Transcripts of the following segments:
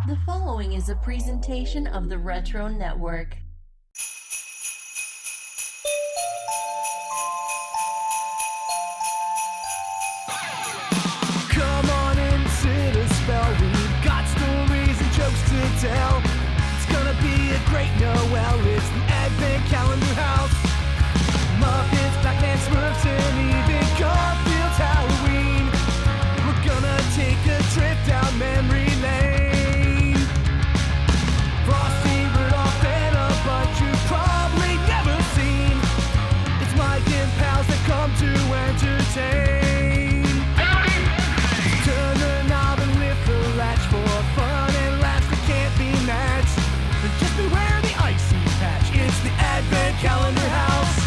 The following is a presentation of the Retro Network. Come on in, sit a spell. We've got stories and jokes to tell. It's gonna be a great Noel. It's the Advent Calendar House. Muppets, Batman, Smurfs, and even Garfield's Halloween. We're gonna take a trip down memory lane. Frosty, Rudolph, and a bunch you've probably never seen. It's Mike and pals that come to entertain. Turn the knob and lift the latch for fun and laughs that can't be matched. But just beware the icy patch. It's the Advent Calendar House.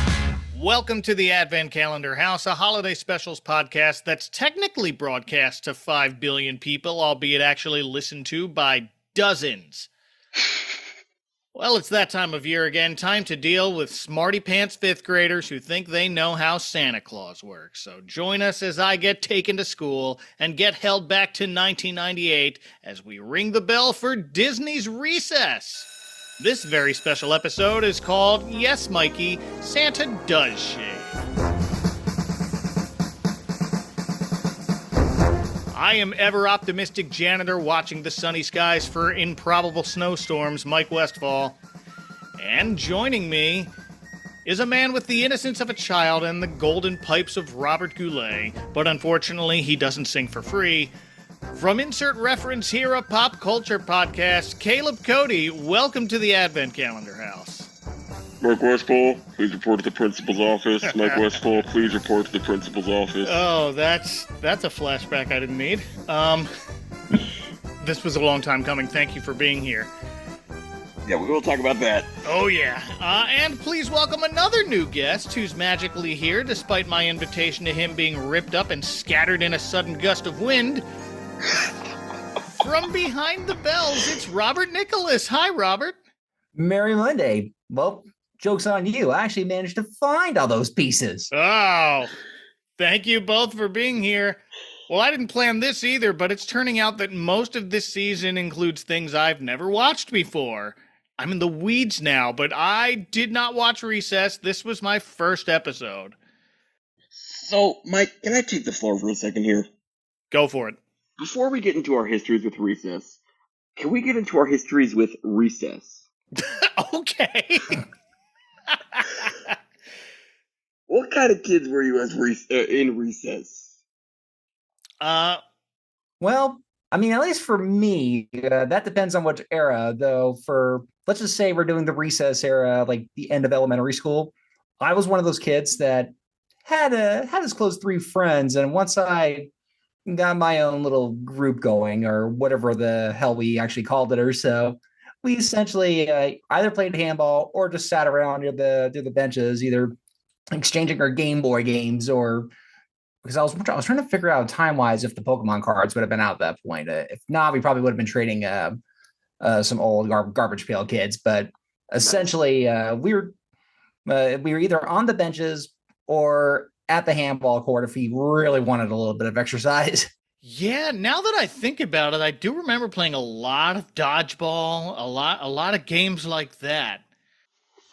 Welcome to the Advent Calendar House, a holiday specials podcast that's technically broadcast to 5 billion people, albeit actually listened to by dozens. Well, it's that time of year again, time to deal with smarty-pants 5th graders who think they know how Santa Claus works. So join us as I get taken to school and get held back to 1998 as we ring the bell for Disney's Recess. This very special episode is called Yes, Mikey, Santa Does Shave. I am ever optimistic janitor watching the sunny skies for improbable snowstorms, Mike Westfall. And joining me is a man with the innocence of a child and the golden pipes of Robert Goulet, but unfortunately he doesn't sing for free. From Insert Reference here, a pop culture podcast, Caleb Cody, welcome to the Advent Calendar House. Mike Westfall, please report to the principal's office. Mike Westfall, please report to the principal's office. Oh, that's a flashback I didn't need. This was a long time coming. Thank you for being here. Yeah, we will talk about that. Oh, yeah. And please welcome another new guest who's magically here, despite my invitation to him being ripped up and scattered in a sudden gust of wind. From behind the bells, it's Robert Nicholas. Hi, Robert. Merry Monday. Well, joke's on you. I actually managed to find all those pieces. Oh, thank you both for being here. Well, I didn't plan this either, but it's turning out that most of this season includes things I've never watched before. I'm in the weeds now, but I did not watch Recess. This was my first episode. So, Mike, can I take the floor for a second here? Go for it. Before we get into our histories with Recess, can we get into our histories with Recess? Okay. What kind of kids were you as in Recess? Well, I mean, at least for me, that depends on which era, though. Let's just say we're doing the Recess era, like the end of elementary school. I was one of those kids that had as close 3 friends, and once I got my own little group going, or whatever the hell we actually called it, or so, we essentially either played handball or just sat around near the benches, either exchanging our Game Boy games, or because I was trying to figure out time-wise if the Pokemon cards would have been out at that point. If not, we probably would have been trading some old garbage pail kids. But essentially, we were either on the benches or at the handball court if we really wanted a little bit of exercise. Yeah, now that I think about it, I do remember playing a lot of dodgeball, a lot of games like that.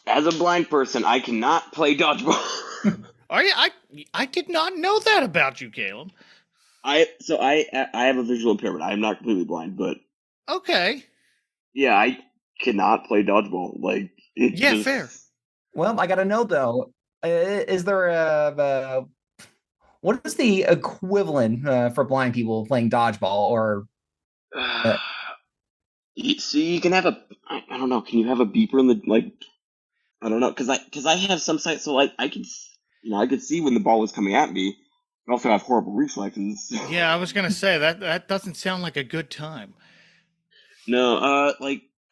As a blind person, I cannot play dodgeball. Are you? I did not know that about you, Caleb. I have a visual impairment. I am not completely blind, but Okay. yeah, I cannot play dodgeball. Like, Fair. Well, I got to know, though, is there what is the equivalent for blind people playing dodgeball? Or so you can have I don't know. Can you have a beeper in the, like? I don't know, because I have some sight, so I could see when the ball was coming at me. I also have horrible reflexes. Yeah, I was gonna say that doesn't sound like a good time. No,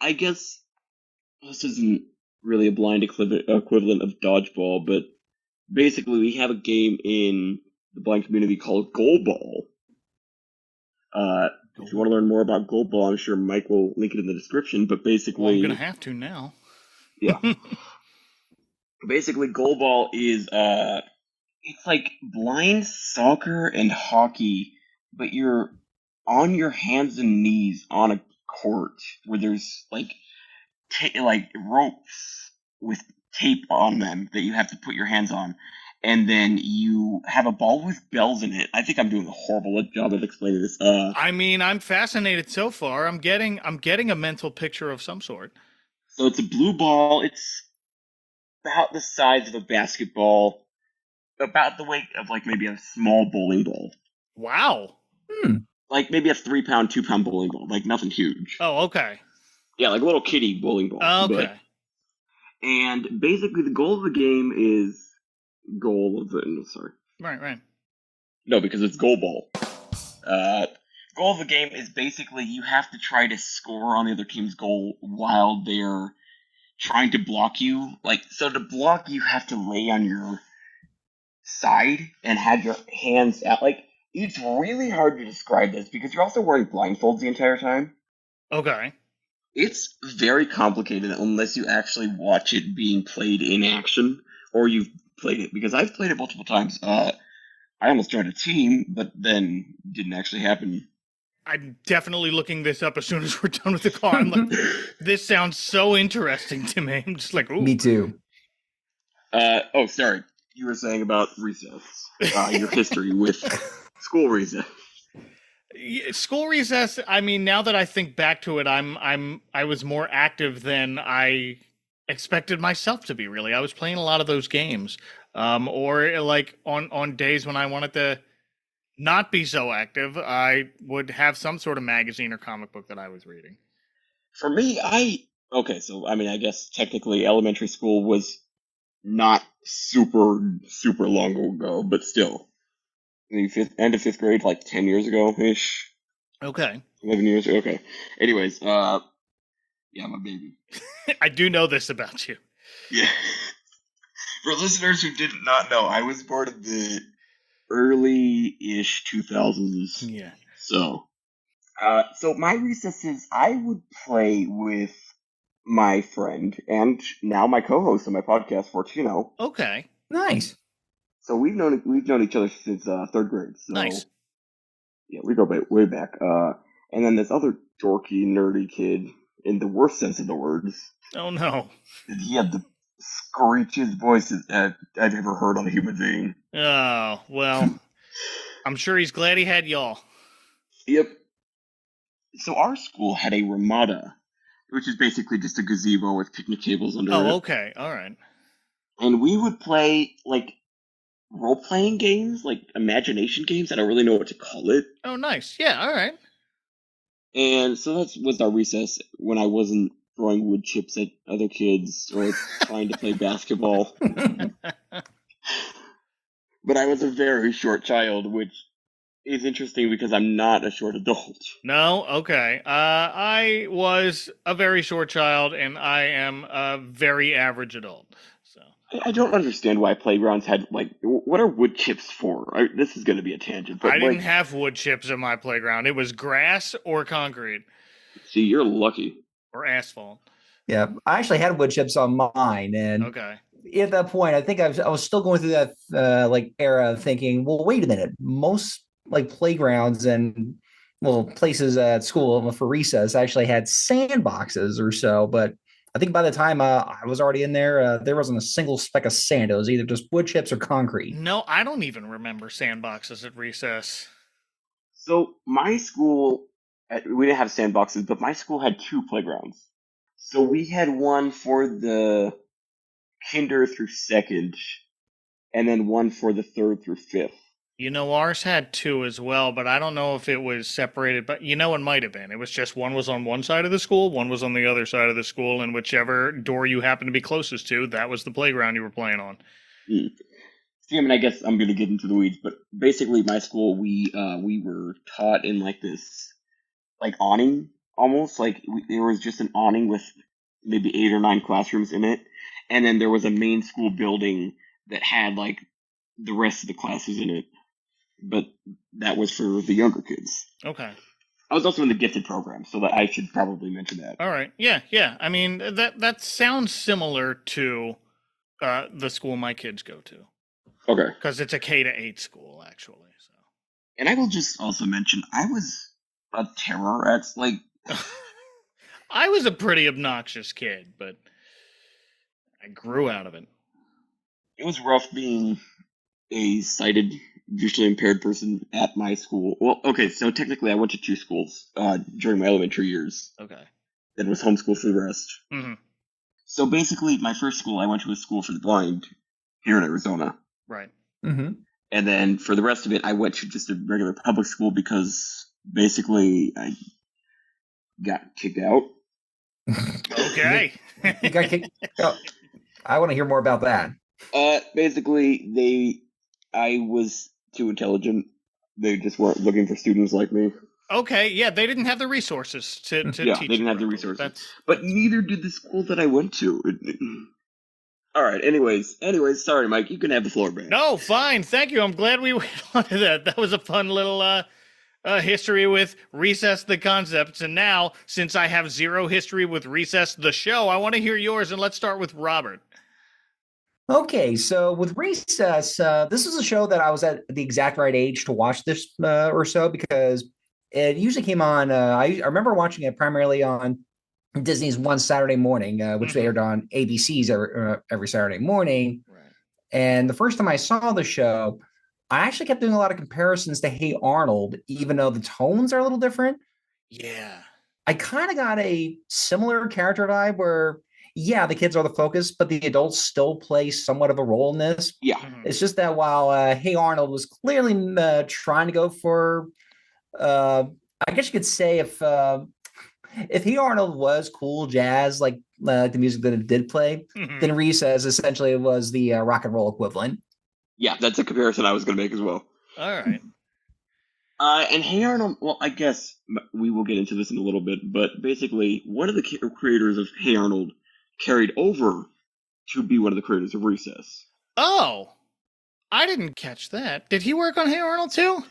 I guess this isn't really a blind equivalent of dodgeball, but basically we have a game in the blind community called goalball. If you want to learn more about goalball, I'm sure Mike will link it in the description. But basically, well, I'm gonna have to now. Yeah. Basically, goalball is it's like blind soccer and hockey, but you're on your hands and knees on a court where there's like ropes with tape on them that you have to put your hands on, and then you have a ball with bells in it. I think I'm doing a horrible job of explaining this. I mean, I'm fascinated so far. I'm getting a mental picture of some sort. So it's a blue ball. It's about the size of a basketball, about the weight of like maybe a small bowling ball. Wow. Like maybe a 3-pound, 2-pound bowling ball. Like nothing huge. Oh, okay. Yeah, like a little kiddie bowling ball. Okay. And basically the goal of the game is Right. No, because it's goal ball. Goal of the game is basically you have to try to score on the other team's goal while they're trying to block you. Like, so to block, you have to lay on your side and have your hands out. Like, it's really hard to describe this because you're also wearing blindfolds the entire time. Okay. It's very complicated unless you actually watch it being played in action or you've played it. Because I've played it multiple times. I almost joined a team, but then didn't actually happen. I'm definitely looking this up as soon as we're done with the call. I'm like, this sounds so interesting to me. I'm just like, ooh. Me too. Oh, sorry. You were saying about recess. Your history with school recess. School recess, I mean, now that I think back to it, I was more active than I expected myself to be, really. I was playing a lot of those games. Or like on days when I wanted to not be so active, I would have some sort of magazine or comic book that I was reading. For me, I guess technically elementary school was not super long ago, but still. The end of 5th grade, like 10 years ago-ish. Okay. 11 years ago, okay. Anyways, yeah, I'm a baby. I do know this about you. Yeah. For listeners who did not know, I was born in the early-ish 2000s. Yeah. So my recesses, I would play with my friend and now my co-host on my podcast, Fortuno. Okay. Nice. So we've known each other since 3rd grade. So, nice. Yeah, we go way back. And then this other dorky, nerdy kid, in the worst sense of the words. Oh no. He had the screechiest voice I've ever heard on a human being. Oh, well, I'm sure he's glad he had y'all. Yep. So our school had a ramada, which is basically just a gazebo with picnic tables under it. Oh, okay. All right. And we would play, like, role-playing games, like imagination games. I don't really know what to call it. Oh, nice. Yeah, all right. And so that was our recess when I wasn't throwing wood chips at other kids or trying to play basketball. But I was a very short child, which is interesting because I'm not a short adult. No? Okay. I was a very short child, and I am a very average adult. So I don't understand why playgrounds had, like, what are wood chips for? This is going to be a tangent. But I didn't have wood chips in my playground. It was grass or concrete. See, you're lucky. Or asphalt. Yeah, I actually had wood chips on mine, and okay. At that point, I think I was still going through that like era, thinking, well, wait a minute, most like playgrounds and places at school for recess actually had sandboxes or so, but I think by the time I was already in there, there wasn't a single speck of sand. It was either just wood chips or concrete. No, I don't even remember sandboxes at recess. So my school, we didn't have sandboxes, but my school had 2 playgrounds. So we had one for the kinder through 2nd, and then one for the 3rd through 5th. You know, ours had 2 as well, but I don't know if it was separated. But you know, it might have been. It was just one was on one side of the school, one was on the other side of the school, and whichever door you happened to be closest to, that was the playground you were playing on. See, I mean, I guess I'm going to get into the weeds, but basically my school, we were taught in like this, like awning, almost. Like there was just an awning with maybe 8 or 9 classrooms in it. And then there was a main school building that had like the rest of the classes in it. But that was for the younger kids. Okay. I was also in the gifted program, so that I should probably mention that. All right. Yeah. I mean, that sounds similar to the school my kids go to. Okay. Because it's a K-8 school, actually. So. And I will just also mention, I was a terror at, like, I was a pretty obnoxious kid, but I grew out of it. It was rough being a sighted, visually impaired person at my school. Well, okay, so technically I went to two schools during my elementary years. Okay. Then was homeschooled for the rest. Mm-hmm. So basically, my first school, I went to a school for the blind here in Arizona. Right. Mm-hmm. And then for the rest of it, I went to just a regular public school because basically I got kicked out. Okay. You got kicked. Oh, I want to hear more about that. Basically, I was too intelligent. They just weren't looking for students like me. Okay, yeah, they didn't have the resources to Yeah, teach. they didn't have the properly. resources. But neither did the school that I went to. All right. Anyways, sorry, Mike. You can have the floor back. No, fine. Thank you. I'm glad we went on to that. That was a fun little history with Recess the concepts. And now, since I have zero history with Recess the show, I want to hear yours. And let's start with Robert. Okay, so with Recess, this is a show that I was at the exact right age to watch this or so, because it usually came on. I remember watching it primarily on Disney's One Saturday Morning, which they aired on ABC's every Saturday morning. Right. And the first time I saw the show, I actually kept doing a lot of comparisons to Hey Arnold, even though the tones are a little different. Yeah. I kind of got a similar character vibe where, yeah, the kids are the focus, but the adults still play somewhat of a role in this. Yeah. Mhm. It's just that while Hey Arnold was clearly trying to go for, I guess you could say if Hey Arnold was cool jazz, like the music that it did play, Mhm. then Recess essentially was the rock and roll equivalent. Yeah, that's a comparison I was going to make as well. All right. And Hey Arnold, well, I guess we will get into this in a little bit, but basically, one of the creators of Hey Arnold carried over to be one of the creators of Recess. Oh, I didn't catch that. Did he work on Hey Arnold too?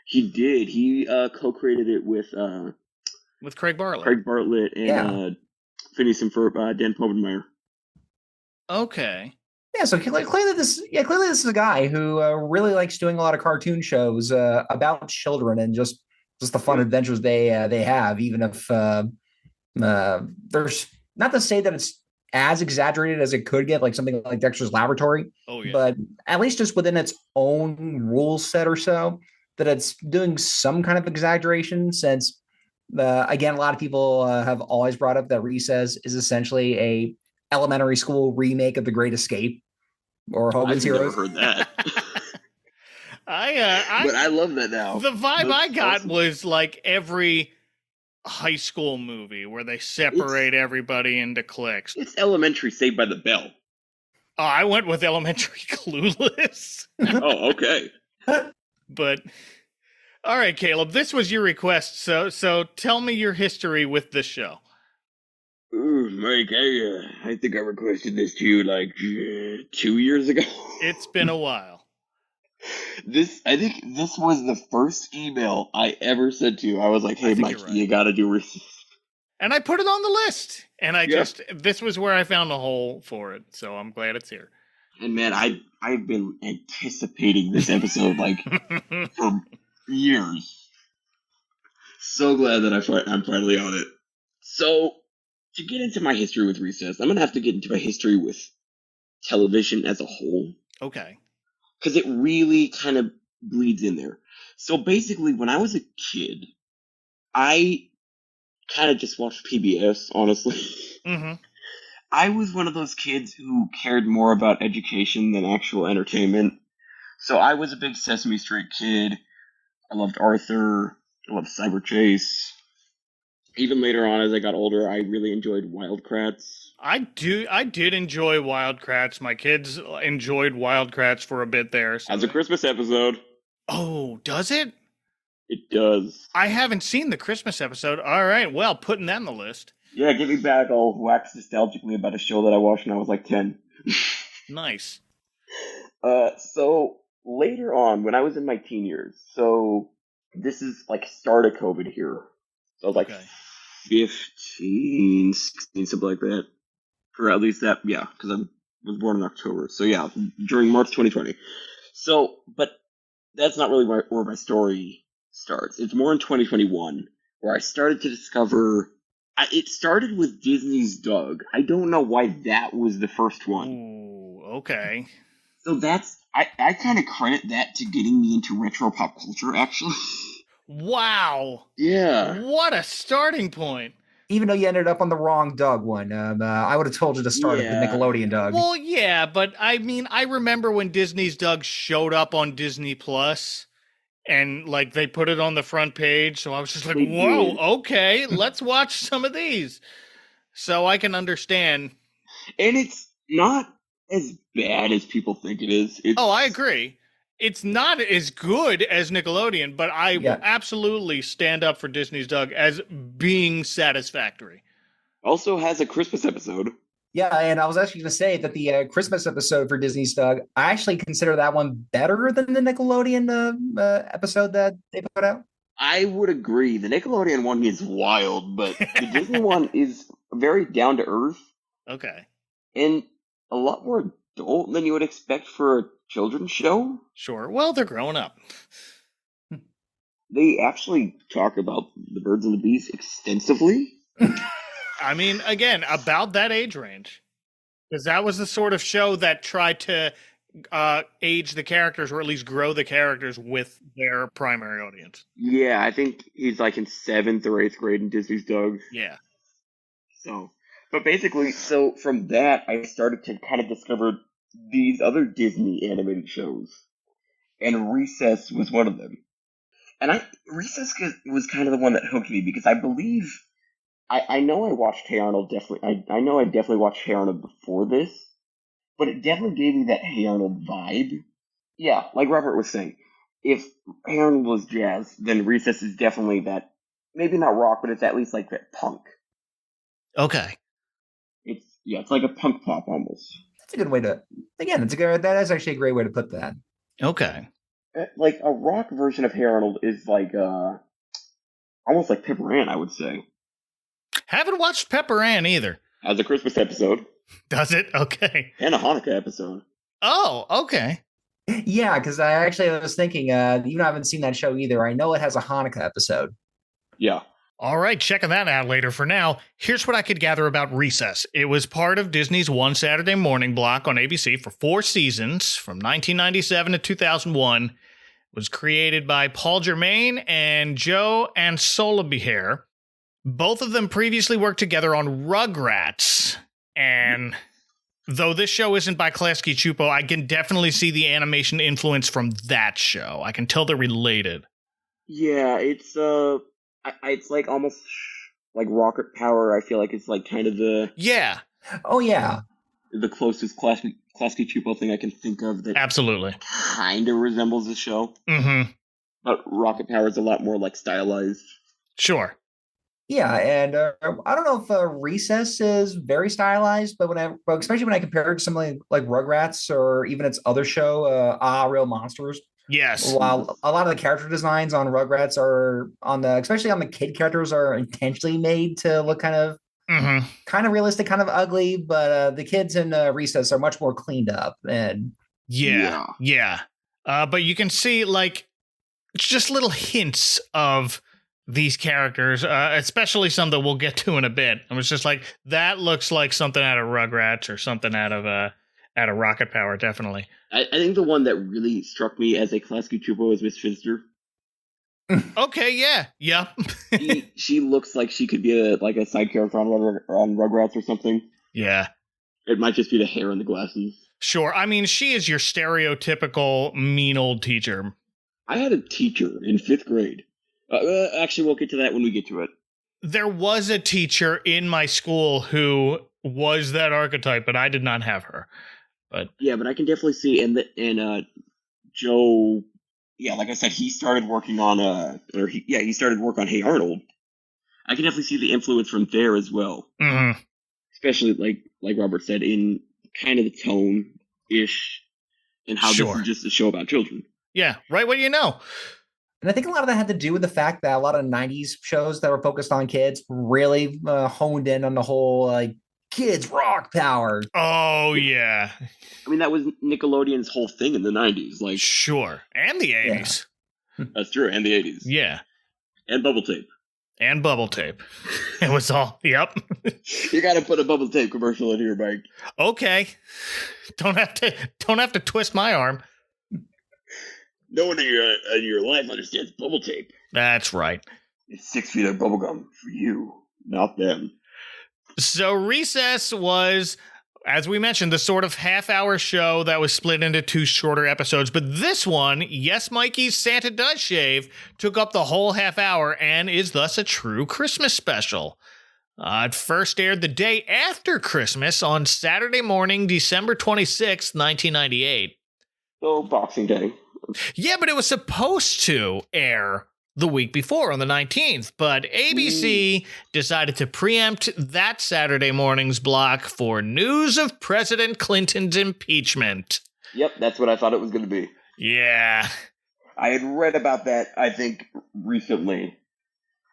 He did. He co-created it with Craig Bartlett. And Phineas and Ferb, Dan Povenmire. Okay. Yeah, so clearly this is a guy who really likes doing a lot of cartoon shows about children and just the fun adventures they have, even if there's not to say that it's as exaggerated as it could get, like something like Dexter's Laboratory. Oh yeah. But at least just within its own rule set or so, that it's doing some kind of exaggeration. Since again, a lot of people have always brought up that Recess is essentially a elementary school remake of The Great Escape or Hogan's I've never Heroes. heard that. But I love that now. The vibe That's I got awesome. was like every high school movie where they separate everybody into cliques. It's elementary Saved by the Bell. Oh, I went with Elementary Clueless. Oh, okay. But all right, Caleb, this was your request, so tell me your history with this show. Ooh, Mike, I think I requested this to you like 2 years ago. It's been a while. I think this was the first email I ever sent to you. I was like, hey, think Mike, you're right. you gotta do Recess. And I put it on the list. And Yeah. this was where I found a hole for it, so I'm glad it's here. And man, I've been anticipating this episode like for years. So glad that I'm finally on it. So, to get into my history with Recess, I'm gonna have to get into my history with television as a whole. Okay. Because it really kind of bleeds in there. So basically, when I was a kid, I kind of just watched PBS, honestly. Mm-hmm. I was one of those kids who cared more about education than actual entertainment. So I was a big Sesame Street kid. I loved Arthur. I loved Cyber Chase. Even later on, as I got older, I really enjoyed Wild Kratts. I did enjoy Wild Kratts. My kids enjoyed Wild Kratts for a bit there. So As a Christmas episode, oh, does it? it does. I haven't seen the Christmas episode. All right, well, putting that in the list. Yeah, get me back. I'll wax nostalgically about a show that I watched when I was like 10. Nice. So later on, when I was in my teen years, so this is like start of COVID here. So I was like Okay. 15, 16, something like that. For at least that, yeah, because I was born in October. So yeah, during March 2020. So, but that's not really where my story starts. It's more in 2021, where I started to discover It started with Disney's Doug. I don't know why that was the first one. Ooh, okay. So I kind of credit that to getting me into retro pop culture, actually. Wow. Yeah. What a starting point. Even though you ended up on the wrong Doug one, I would have told you to start at the Yeah. Nickelodeon Doug. Well, yeah, but I mean, I remember when Disney's Doug showed up on Disney Plus, and like they put it on the front page, so I was just like, They whoa, did. okay, let's watch some of these. So I can understand. And it's not as bad as people think it is. Oh, I agree. It's not as good as Nickelodeon, but I will Yeah. absolutely stand up for Disney's Doug as being satisfactory. Also has a Christmas episode. Yeah, and I was actually going to say that the Christmas episode for Disney's Doug, I actually consider that one better than the Nickelodeon episode that they put out. I would agree. The Nickelodeon one is wild, but the Disney one is very down to earth Okay, and a lot more adult than you would expect for a children's show. sure. Well, they're growing up. They actually talk about the birds and the bees extensively. I mean, again, about that age range. Because that was the sort of show that tried to age the characters, or at least grow the characters with their primary audience. Yeah, I think he's like in 7th or 8th grade in Disney's Doug. Yeah. So, but basically, so from that, I started to kind of discover these other Disney animated shows. And Recess was one of them. And Recess was kind of the one that hooked me because I believe, I know I watched Hey Arnold definitely, I know I definitely watched Hey Arnold before this, but it definitely gave me that Hey Arnold vibe. Yeah, like Robert was saying, if Hey Arnold was jazz, then Recess is definitely that, maybe not rock, but it's at least like that punk. Okay. It's like a punk pop almost. That's a good way to, again, that is actually a great way to put that. Okay. Like a rock version of Hey Arnold is like, almost like Pepper Ann, I would say. Haven't watched Pepper Ann either. As a Christmas episode. Does it? Okay. And a Hanukkah episode. Oh, okay. Yeah, because I was thinking, even though I haven't seen that show either, I know it has a Hanukkah episode. Yeah. All right, checking that out later. For now, here's what I could gather about Recess. It was part of Disney's One Saturday Morning block on ABC for 4 seasons, from 1997 to 2001. It was created by Paul Germain and Joe Ansolabiher. Both of them previously worked together on Rugrats. And though this show isn't by Klasky Chupo, I can definitely see the animation influence from that show. I can tell they're related. Yeah, it's like almost like Rocket Power. I feel like it's like kind of Yeah, Oh, yeah. the closest Klasky Chupo thing I can think of that absolutely. kind of resembles the show. Mm-hmm. But Rocket Power is a lot more like stylized. Sure. Yeah, and I don't know if Recess is very stylized, but especially when I compare it to something like Rugrats or even its other show, Real Monsters. Yes. While a lot of the character designs on Rugrats are especially on the kid characters, are intentionally made to look kind of realistic, kind of ugly, but the kids in Recess are much more cleaned up. And Yeah. But you can see like just little hints of these characters, especially some that we'll get to in a bit. I was just like, that looks like something out of Rugrats or something out of Rocket Power, definitely. I think the one that really struck me as a Klasky Chupo is Miss Finster. Okay, yeah. Yep. She looks like she could be a side character on Rugrats or something. Yeah. It might just be the hair and the glasses. Sure. I mean, she is your stereotypical mean old teacher. I had a teacher in 5th grade. Actually, we'll get to that when we get to it. There was a teacher in my school who was that archetype, but I did not have her. But yeah, but I can definitely see Joe. Yeah, like I said, he started working on he started work on Hey Arnold. I can definitely see the influence from there as well. Mm-hmm. Especially like Robert said, in kind of the tone ish, and how this is just a show about children. Yeah, right. What do you know? I think a lot of that had to do with the fact that a lot of 90s shows that were focused on kids really honed in on the whole kids rock power. Oh, yeah. I mean, that was Nickelodeon's whole thing in the 90s. Like, sure. And the 80s. Yeah. That's true. And the 80s. Yeah. And Bubble Tape. And bubble tape. It was all, yep. You got to put a bubble tape commercial in here, Mike. Okay. Don't have to twist my arm. No one in your life understands bubble tape. That's right. It's 6 feet of bubble gum for you, not them. So Recess was, as we mentioned, the sort of half-hour show that was split into 2 shorter episodes. But this one, Yes, Mikey's Santa Does Shave, took up the whole half hour and is thus a true Christmas special. It first aired the day after Christmas on Saturday morning, December 26th, 1998. So, Boxing Day. Yeah, but it was supposed to air the week before on the 19th, but ABC decided to preempt that Saturday morning's block for news of President Clinton's impeachment. Yep, that's what I thought it was going to be. Yeah. I had read about that, I think, recently,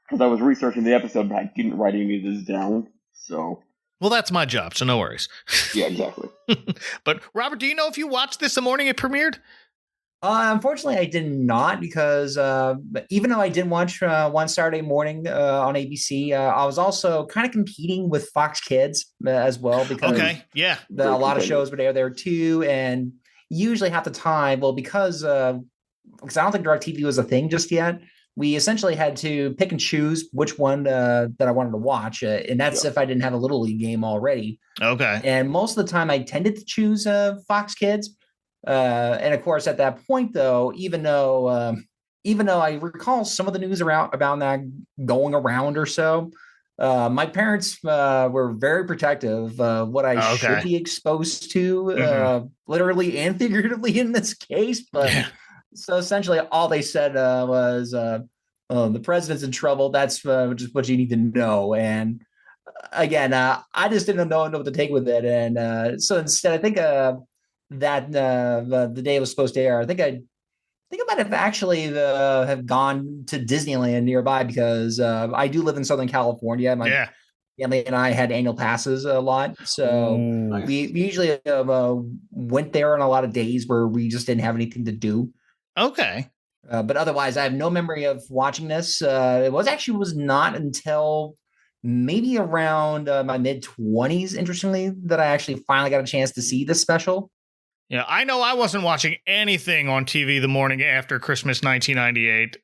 because I was researching the episode, but I didn't write any of this down, so... Well, that's my job, so no worries. Yeah, exactly. But, Robert, do you know if you watched this the morning it premiered? Unfortunately, I did not because even though I did watch one Saturday morning on ABC, I was also kind of competing with Fox Kids as well because yeah, a lot of shows would air there too. And usually half the time, well, because I don't think DirecTV was a thing just yet, we essentially had to pick and choose which one that I wanted to watch. And that's if I didn't have a Little League game already. Okay. And most of the time I tended to choose Fox Kids. And of course, at that point, though, even though I recall some of the news about that going around or so, my parents were very protective of what I should be exposed to, literally and figuratively in this case. But so essentially, all they said was, "The president's in trouble. That's just what you need to know." And again, I just didn't know what to take with it, and so instead, I think. That the day it was supposed to air, I think I might have actually have gone to Disneyland nearby because I do live in Southern California. My family and I had annual passes a lot, so we usually went there on a lot of days where we just didn't have anything to do. Okay. But otherwise, I have no memory of watching this. It was not until maybe around my mid-20s, interestingly, that I actually finally got a chance to see this special. Yeah, I know I wasn't watching anything on TV the morning after Christmas 1998.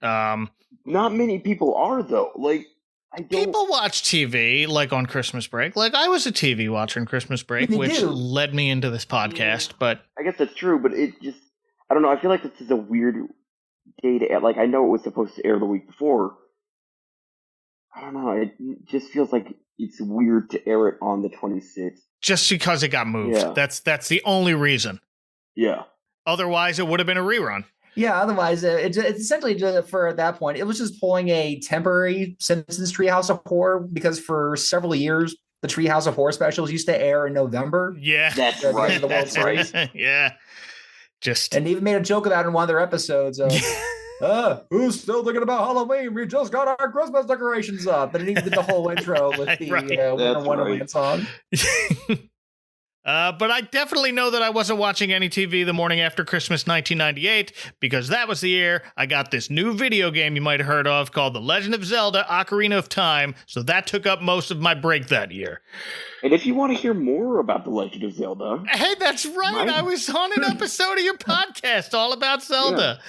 Not many people are, though. Like, people watch TV, like, on Christmas break. Like, I was a TV watcher on Christmas break, which led me into this podcast, but... I guess that's true, but it just... I don't know, I feel like this is a weird day to air. Like, I know it was supposed to air the week before. I don't know, it just feels like it's weird to air it on the 26th. Just because it got moved. Yeah. That's the only reason. Yeah. Otherwise, it would have been a rerun. Yeah, otherwise, it's essentially just for at that point, it was just pulling a temporary Simpsons Treehouse of Horror because for several years, the Treehouse of Horror specials used to air in November. Yeah. That's right. Of the World Series. Yeah. And they even made a joke about it in one of their episodes. Who's still thinking about Halloween? We just got our Christmas decorations up. But it even did the whole intro with the Winter Wonderland song. But I definitely know that I wasn't watching any TV the morning after Christmas 1998 because that was the year I got this new video game you might have heard of called The Legend of Zelda Ocarina of Time. So that took up most of my break that year. And if you want to hear more about The Legend of Zelda... Hey, that's right. I was on an episode of your podcast all about Zelda.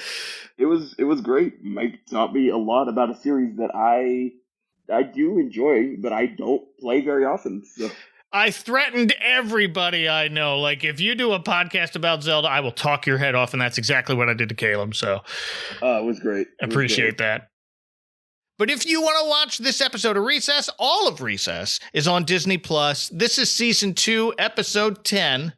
Yeah. It was great. Mike taught me a lot about a series that I do enjoy, but I don't play very often. So. I threatened everybody I know. Like, if you do a podcast about Zelda, I will talk your head off, and that's exactly what I did to Caleb. So, it was great. Appreciate that. But if you want to watch this episode of Recess, all of Recess is on Disney+. This is Season 2, Episode 10.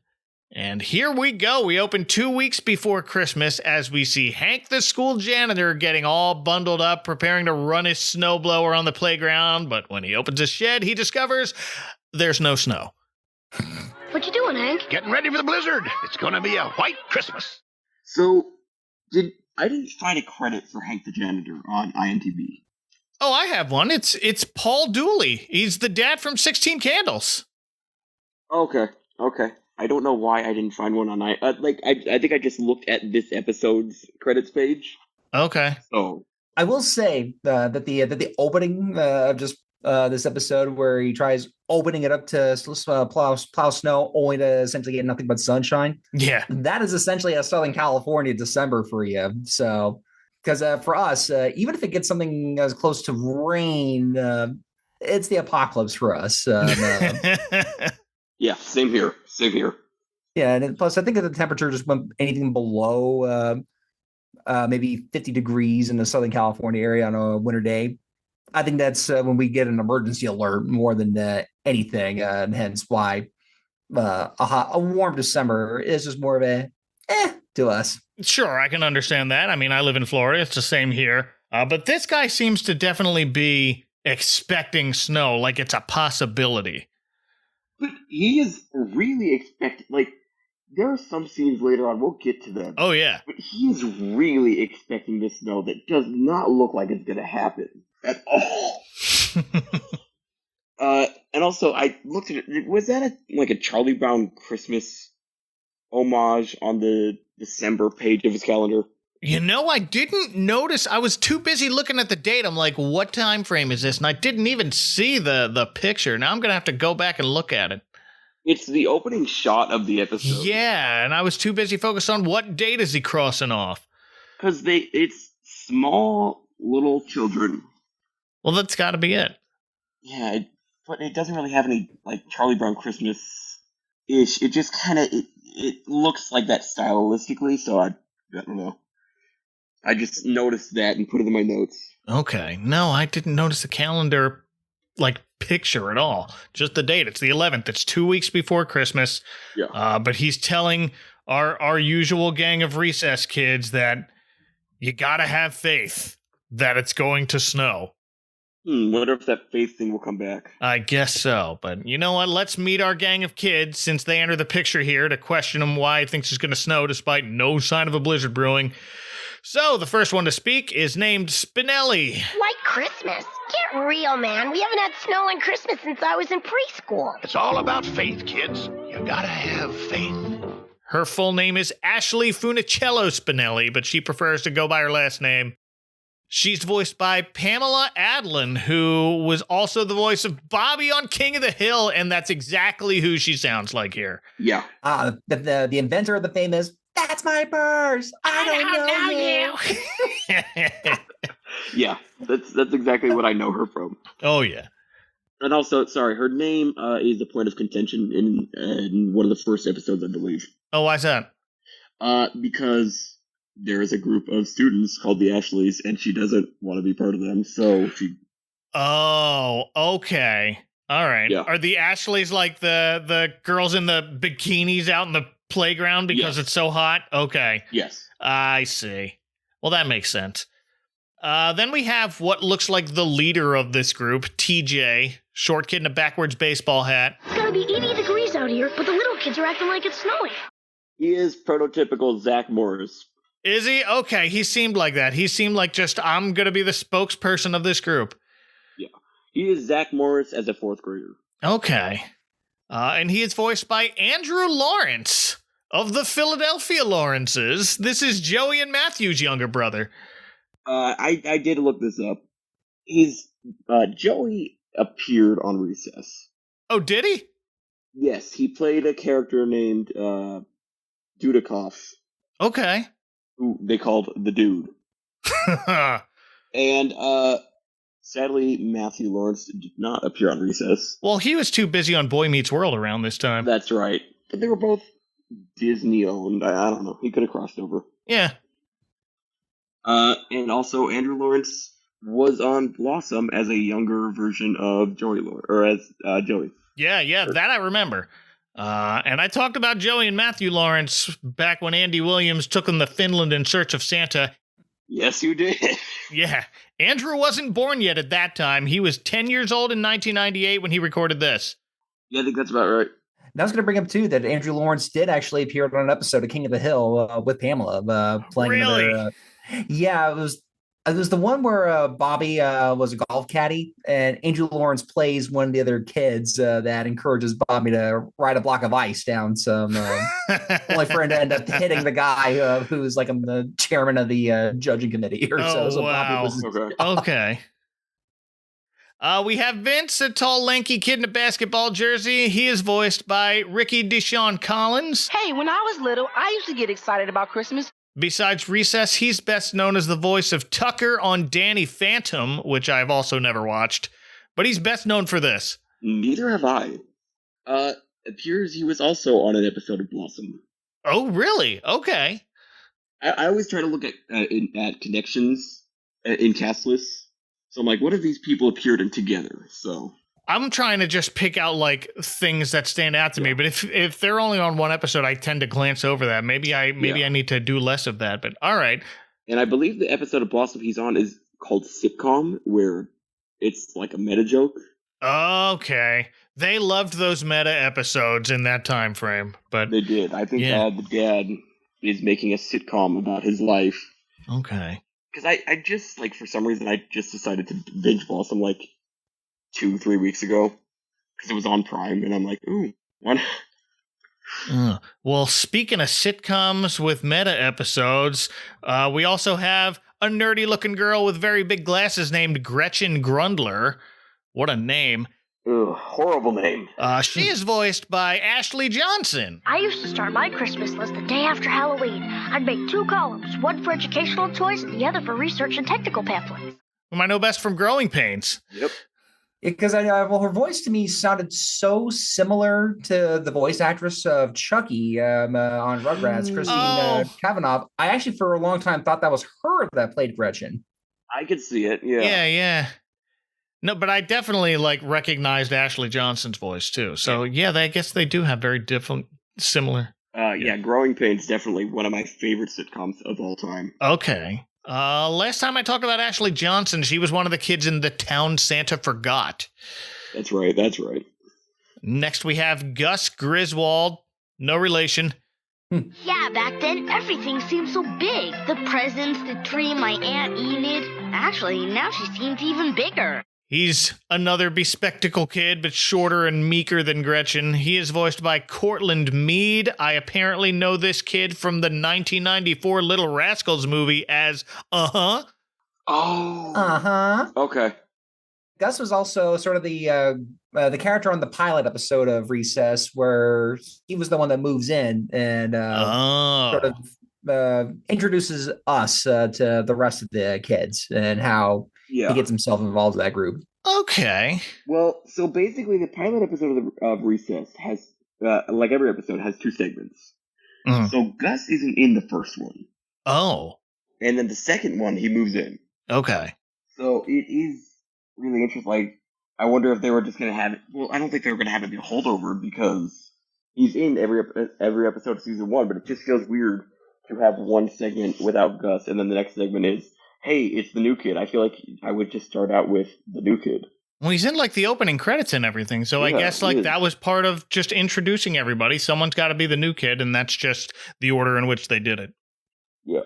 And here we go. We open 2 weeks before Christmas as we see Hank the school janitor getting all bundled up, preparing to run his snowblower on the playground. But when he opens his shed, he discovers there's no snow. What you doing, Hank? Getting ready for the blizzard. It's going to be a white Christmas. So, I didn't find a credit for Hank the janitor on IMDb. Oh, I have one. It's Paul Dooley. He's the dad from 16 Candles. Okay. I don't know why I didn't find one on I think I just looked at this episode's credits page. Okay. So I will say that the opening of just this episode where he tries opening it up to plow snow, only to essentially get nothing but sunshine. Yeah. That is essentially a Southern California December for you. So, because for us, even if it gets something as close to rain, it's the apocalypse for us. Yeah, same here. Same here. Yeah, and plus, I think that the temperature just went anything below maybe 50 degrees in the Southern California area on a winter day. I think that's when we get an emergency alert more than anything, and hence why a warm December is just more of a to us. Sure, I can understand that. I mean, I live in Florida. It's the same here. But this guy seems to definitely be expecting snow, like it's a possibility. But he is really expecting, like, there are some scenes later on, we'll get to them. Oh, yeah. But he is really expecting this snow that does not look like it's going to happen at all. And also, I looked at it, was that a Charlie Brown Christmas homage on the December page of his calendar? You know, I didn't notice. I was too busy looking at the date. I'm like, what time frame is this? And I didn't even see the picture. Now I'm going to have to go back and look at it. It's the opening shot of the episode. Yeah, and I was too busy focused on what date is he crossing off. Because it's small little children. Well, that's got to be it. Yeah, but it doesn't really have any, like, Charlie Brown Christmas-ish. It just kind of, it looks like that stylistically, so I don't know. I just noticed that and put it in my notes. Okay. No, I didn't notice the calendar, like, picture at all. Just the date. It's the 11th. It's 2 weeks before Christmas. Yeah. But he's telling our usual gang of recess kids that you gotta have faith that it's going to snow. Wonder if that faith thing will come back. I guess so. But you know what? Let's meet our gang of kids, since they enter the picture here, to question him why he thinks it's going to snow despite no sign of a blizzard brewing. So the first one to speak is named Spinelli. Like Christmas. Get real, man. We haven't had snow and Christmas since I was in preschool. It's all about faith, kids. You gotta have faith. Her full name is Ashley Funicello Spinelli, but she prefers to go by her last name. She's voiced by Pamela Adlon, who was also the voice of Bobby on King of the Hill, and that's exactly who she sounds like here. Yeah. The inventor of the famous "That's my purse, I don't know you." Yeah, that's exactly what I know her from. Oh, yeah. And also, sorry, her name is a point of contention in one of the first episodes, I believe. Oh, why's that? Because there is a group of students called the Ashleys, and she doesn't want to be part of them, so she... Oh, okay. All right. Yeah. Are the Ashleys like the girls in the bikinis out in the playground because it's so hot? Okay. Yes. I see. Well, that makes sense. Then we have what looks like the leader of this group, TJ, short kid in a backwards baseball hat. It's gonna be 80 degrees out here, but the little kids are acting like it's snowing. He is prototypical Zach Morris. Is he? Okay, he seemed like that. He seemed like just, I'm going to be the spokesperson of this group. Yeah. He is Zach Morris as a fourth grader. Okay. And he is voiced by Andrew Lawrence of the Philadelphia Lawrences. This is Joey and Matthew's younger brother. I did look this up. Joey appeared on Recess. Oh, did he? Yes, he played a character named Dudikoff, Okay. who they called the Dude. And sadly, Matthew Lawrence did not appear on Recess. Well, he was too busy on Boy Meets World around this time. That's right. But they were both Disney-owned. I don't know. He could have crossed over. Yeah. And also, Andrew Lawrence was on Blossom as a younger version of Joey Lawrence, or as Joey. Yeah, that I remember. And I talked about Joey and Matthew Lawrence back when Andy Williams took them to Finland in search of Santa. Yes, you did. Yeah. Andrew wasn't born yet at that time. He was 10 years old in 1998 when he recorded this. Yeah, I think that's about right. And I was going to bring up, too, that Andrew Lawrence did actually appear on an episode of King of the Hill with Pamela playing Really? another... yeah, it was It was the one where Bobby was a golf caddy, and Andrew Lawrence plays one of the other kids that encourages Bobby to ride a block of ice down some, only for him to end up hitting the guy who's like the chairman of the judging committee or so. Oh, So Bobby wow. was Okay. We have Vince, a tall, lanky kid in a basketball jersey. He is voiced by Ricky Deshawn Collins. Hey, when I was little, I used to get excited about Christmas. Besides Recess, he's best known as the voice of Tucker on Danny Phantom, which I've also never watched. But he's best known for this. Neither have I. Appears he was also on an episode of Blossom. Oh, really? Okay. I always try to look at connections in cast lists. So I'm like, what if these people appeared in together? So I'm trying to just pick out like things that stand out to me, but if they're only on one episode, I tend to glance over that. Maybe I need to do less of that. But all right. And I believe the episode of Blossom he's on is called Sitcom, where it's like a meta joke. Okay. They loved those meta episodes in that time frame, but they did. I think the dad is making a sitcom about his life. Okay. Because I just, like, for some reason, I just decided to binge Blossom, like, 2-3 weeks ago. Because it was on Prime, and I'm like, ooh, why not? Well, speaking of sitcoms with meta episodes, we also have a nerdy-looking girl with very big glasses named Gretchen Grundler. What a name. Ugh, horrible name. She is voiced by Ashley Johnson. I used to start my Christmas list the day after Halloween. I'd make 2 columns, one for educational toys and the other for research and technical pamphlets. Whom I know best from Growing Pains. Yep. Because her voice to me sounded so similar to the voice actress of Chucky on Rugrats, Christine Cavanaugh. I actually, for a long time, thought that was her that played Gretchen. I could see it, yeah. Yeah. No, but I definitely recognized Ashley Johnson's voice too. So I guess they do have very different, similar. Growing Pains definitely one of my favorite sitcoms of all time. Okay. Last time I talked about Ashley Johnson, she was one of the kids in The Town Santa Forgot. That's right. Next we have Gus Griswold, no relation. Yeah, back then everything seemed so big. The presents, the tree, my Aunt Enid. Actually, now she seems even bigger. He's another bespectacled kid, but shorter and meeker than Gretchen. He is voiced by Cortland Mead. I apparently know this kid from the 1994 Little Rascals movie as Oh. Okay. Gus was also sort of the character on the pilot episode of Recess, where he was the one that moves in and sort of introduces us to the rest of the kids and how he gets himself involved in that group. Okay. Well, so basically the pilot episode of Recess has, like every episode, has 2 segments. Mm. So Gus isn't in the first one. Oh. And then the second one, he moves in. Okay. So it is really interesting. Like, I wonder if they were just going to have it. Well, I don't think they were going to have it be a holdover because he's in every episode of season 1, but it just feels weird to have one segment without Gus, and then the next segment is, hey, it's the new kid. I feel like I would just start out with the new kid. Well, he's in the opening credits and everything, so I guess that was part of just introducing everybody. Someone's got to be the new kid, and that's just the order in which they did it. Yeah.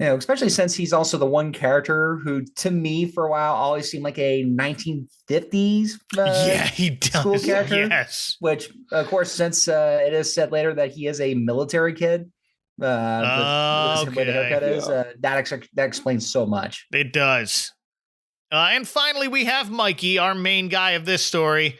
Especially since he's also the one character who, to me, for a while, always seemed like a 1950s he does. School character. Yes. Which, of course, since it is said later that he is a military kid, the way the haircut is, that explains so much. It does. And finally, we have Mikey, our main guy of this story.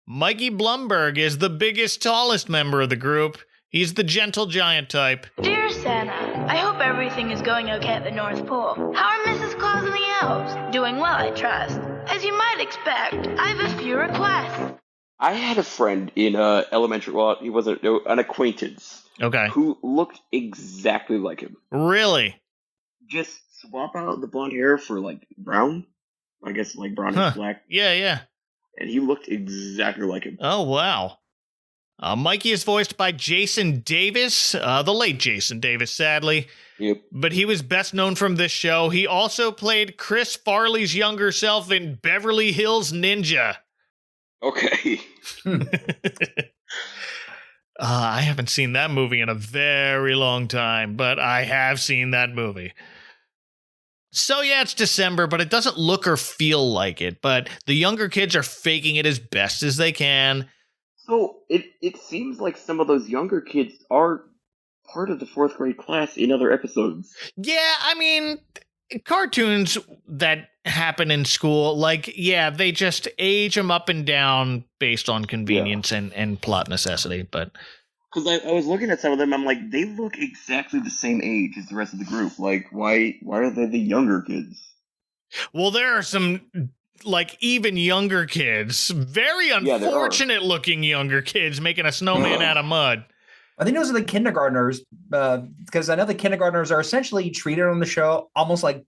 Mikey Blumberg is the biggest, tallest member of the group. He's the gentle giant type. Dear Santa, I hope everything is going okay at the North Pole. How are Mrs. Claus and the elves? Doing well, I trust. As you might expect, I have a few requests. I had a friend in elementary, he was an acquaintance. Okay. Who looked exactly like him. Really? Just swap out the blonde hair for, brown. I guess, brown and black. Yeah. And he looked exactly like him. Oh, wow. Mikey is voiced by Jason Davis, the late Jason Davis, sadly. Yep. But he was best known from this show. He also played Chris Farley's younger self in Beverly Hills Ninja. Okay. I haven't seen that movie in a very long time, but I have seen that movie. So yeah, it's December, but it doesn't look or feel like it. But the younger kids are faking it as best as they can. So it seems like some of those younger kids are part of the fourth grade class in other episodes. Yeah, I mean, cartoons that happen in school, like, yeah, they just age them up and down based on convenience and plot necessity. But because I was looking at some of them, I'm like, they look exactly the same age as the rest of the group. Like, why are they the younger kids? Well, there are some, like, even younger kids, very unfortunate looking younger kids making a snowman out of mud. I think those are the kindergartners, because I know the kindergartners are essentially treated on the show almost like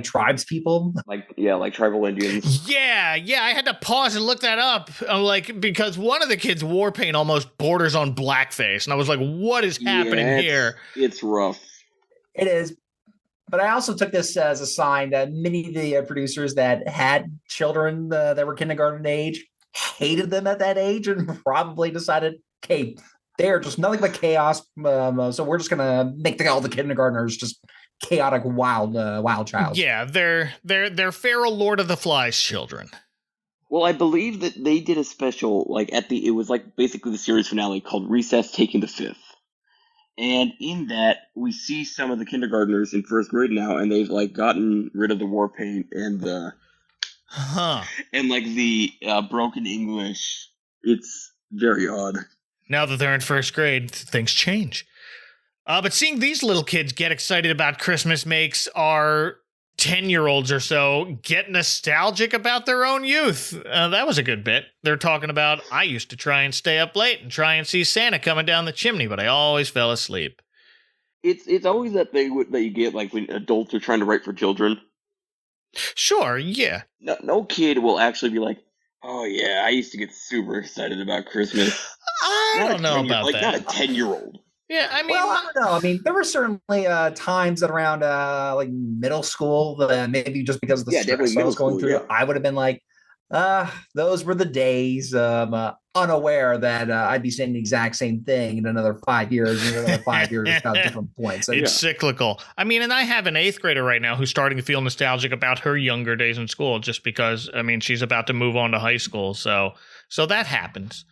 tribes people. Like tribal Indians. Yeah, I had to pause and look that up. I'm like, because one of the kids' war paint almost borders on blackface, and I was like, what is happening here? It's rough. It is. But I also took this as a sign that many of the producers that had children that were kindergarten age hated them at that age and probably decided, okay, they're just nothing but chaos. So we're just gonna make all the kindergartners just chaotic, wild child. Yeah, they're feral Lord of the Flies children. Well, I believe that they did a special, like it was like basically the series finale called Recess Taking the Fifth. And in that, we see some of the kindergartners in first grade now, and they've like gotten rid of the war paint and the and like the broken English. It's very odd. Now that they're in first grade, things change. But seeing these little kids get excited about Christmas makes our 10-year-olds or so get nostalgic about their own youth. That was a good bit. They're talking about, I used to try and stay up late and try and see Santa coming down the chimney, but I always fell asleep. It's always that thing that you get like when adults are trying to write for children. Sure, yeah. No kid will actually be like, oh yeah, I used to get super excited about Christmas. I don't know about that. Not a 10-year-old. Yeah, I mean, I don't know. I mean, there were certainly times that around like middle school, maybe just because of the stress I was going through, I would have been like, those were the days, unaware that I'd be saying the exact same thing in another 5 years, and another 5 years at different points. So, it's cyclical. I mean, and I have an 8th grader right now who's starting to feel nostalgic about her younger days in school, just because, I mean, she's about to move on to high school, so that happens.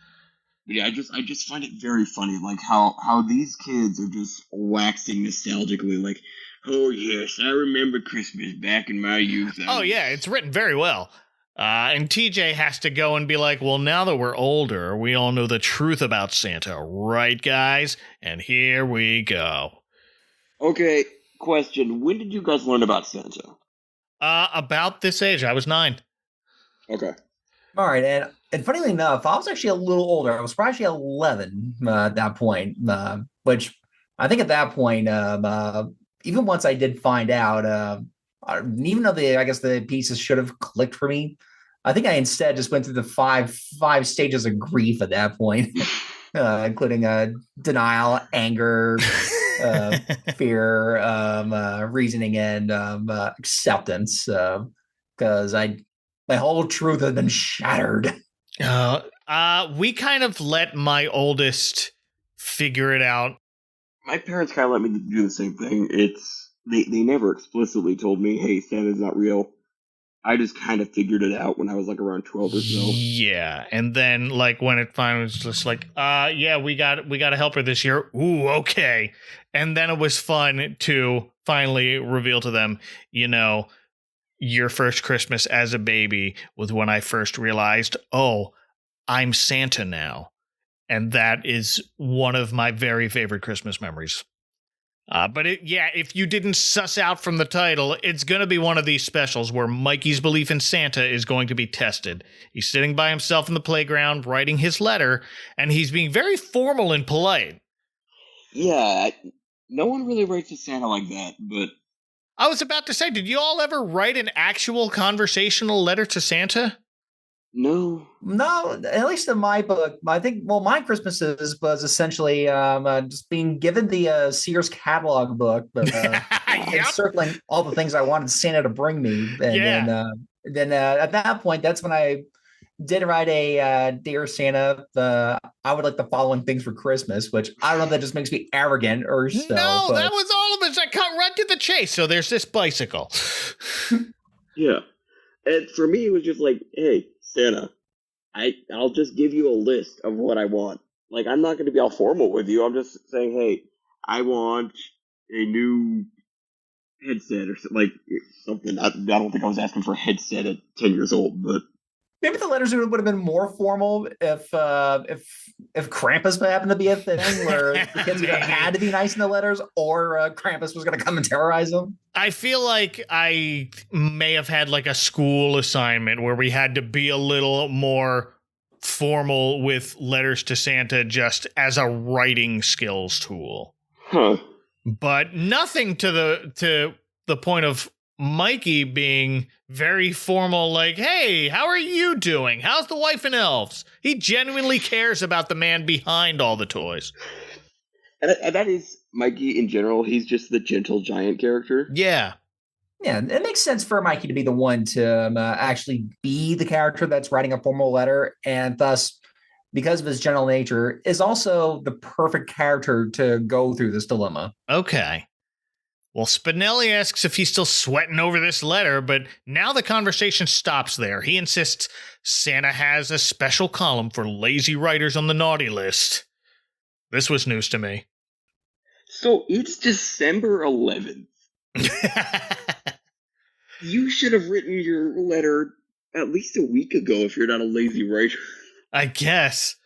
Yeah, I just find it very funny, like how these kids are just waxing nostalgically, like, oh yes, I remember Christmas back in my youth. Oh yeah, it's written very well. And TJ has to go and be like, well, now that we're older, we all know the truth about Santa, right, guys? And here we go. Okay, question. When did you guys learn about Santa? About this age. I was 9. Okay. All right, and funnily enough, I was actually a little older. I was probably 11 at that point, which I think at that point, even once I did find out, even though the pieces should have clicked for me, I think I instead just went through the five stages of grief at that point, including denial, anger, fear, reasoning, and acceptance, because my whole truth had been shattered. We kind of let my oldest figure it out. My parents kind of let me do the same thing. They never explicitly told me, hey, Santa's not real. I just kind of figured it out when I was like around 12 or so. Yeah, and then like when it finally was just like, yeah, we got to help her this year. Ooh, okay. And then it was fun to finally reveal to them, your first Christmas as a baby was when I first realized, oh, I'm Santa now. And that is one of my very favorite Christmas memories. But if you didn't suss out from the title, it's going to be one of these specials where Mikey's belief in Santa is going to be tested. He's sitting by himself in the playground writing his letter, and he's being very formal and polite. Yeah, no one really writes to Santa like that, but... I was about to say, did you all ever write an actual conversational letter to Santa? No, at least in my book, I think, my Christmases was essentially just being given the Sears catalog book, but and circling all the things I wanted Santa to bring me. And then at that point, that's when I did write a Dear Santa, I would like the following things for Christmas, which I don't know if that just makes me arrogant or so. No, but that was all of it. I cut right to the chase. So there's this bicycle. Yeah. And for me, it was just like, hey, Santa, I'll just give you a list of what I want. Like, I'm not going to be all formal with you. I'm just saying, hey, I want a new headset or something. I don't think I was asking for a headset at 10 years old, but maybe the letters would have been more formal if Krampus happened to be a thing where the kids either had to be nice in the letters or Krampus was going to come and terrorize them. I feel like I may have had like a school assignment where we had to be a little more formal with letters to Santa just as a writing skills tool. Huh. But nothing to the point of Mikey being very formal, like, hey, how are you doing? How's the wife and elves? He genuinely cares about the man behind all the toys. And that is Mikey in general. He's just the gentle giant character. Yeah. Yeah, it makes sense for Mikey to be the one to actually be the character that's writing a formal letter, and thus, because of his gentle nature, is also the perfect character to go through this dilemma. Okay. Well, Spinelli asks if he's still sweating over this letter, but now the conversation stops there. He insists Santa has a special column for lazy writers on the naughty list. This was news to me. So it's December 11th. You should have written your letter at least a week ago if you're not a lazy writer. I guess.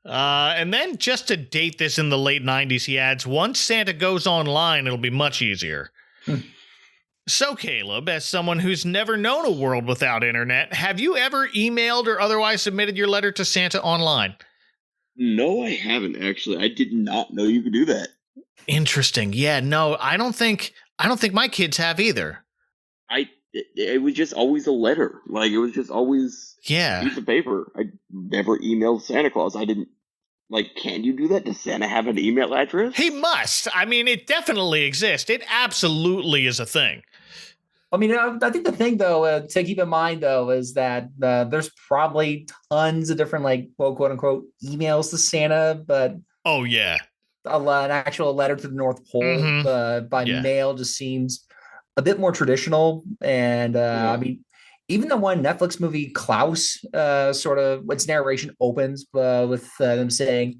And then just to date this in the late 90s, he adds, once Santa goes online, it'll be much easier. So, Caleb, as someone who's never known a world without internet, have you ever emailed or otherwise submitted your letter to Santa online? No, I haven't, actually. I did not know you could do that. Interesting. Yeah, no, I don't think my kids have either. It was just always a letter. Like, it was just always a piece of paper. I never emailed Santa Claus. I didn't, can you do that? Does Santa have an email address? He must. I mean, it definitely exists. It absolutely is a thing. I mean, I think the thing, though, to keep in mind, though, is that there's probably tons of different, quote unquote, emails to Santa, but... Oh, yeah. An actual letter to the North Pole by mail just seems a bit more traditional. And I mean, even the one Netflix movie, Klaus, sort of its narration opens with them saying,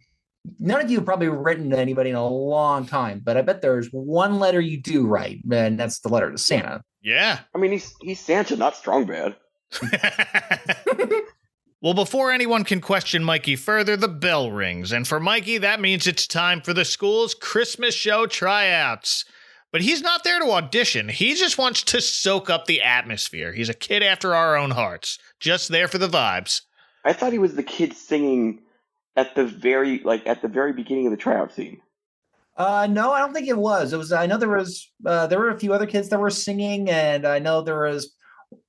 none of you have probably written to anybody in a long time, but I bet there's one letter you do write, and that's the letter to Santa. Yeah. I mean, he's Santa, not strong bad. Well, before anyone can question Mikey further, the bell rings. And for Mikey, that means it's time for the school's Christmas show tryouts. But he's not there to audition. He just wants to soak up the atmosphere. He's a kid after our own hearts. Just there for the vibes. I thought he was the kid singing at the very beginning of the tryout scene. No, I don't think it was. It was. I know there were a few other kids that were singing, and I know there was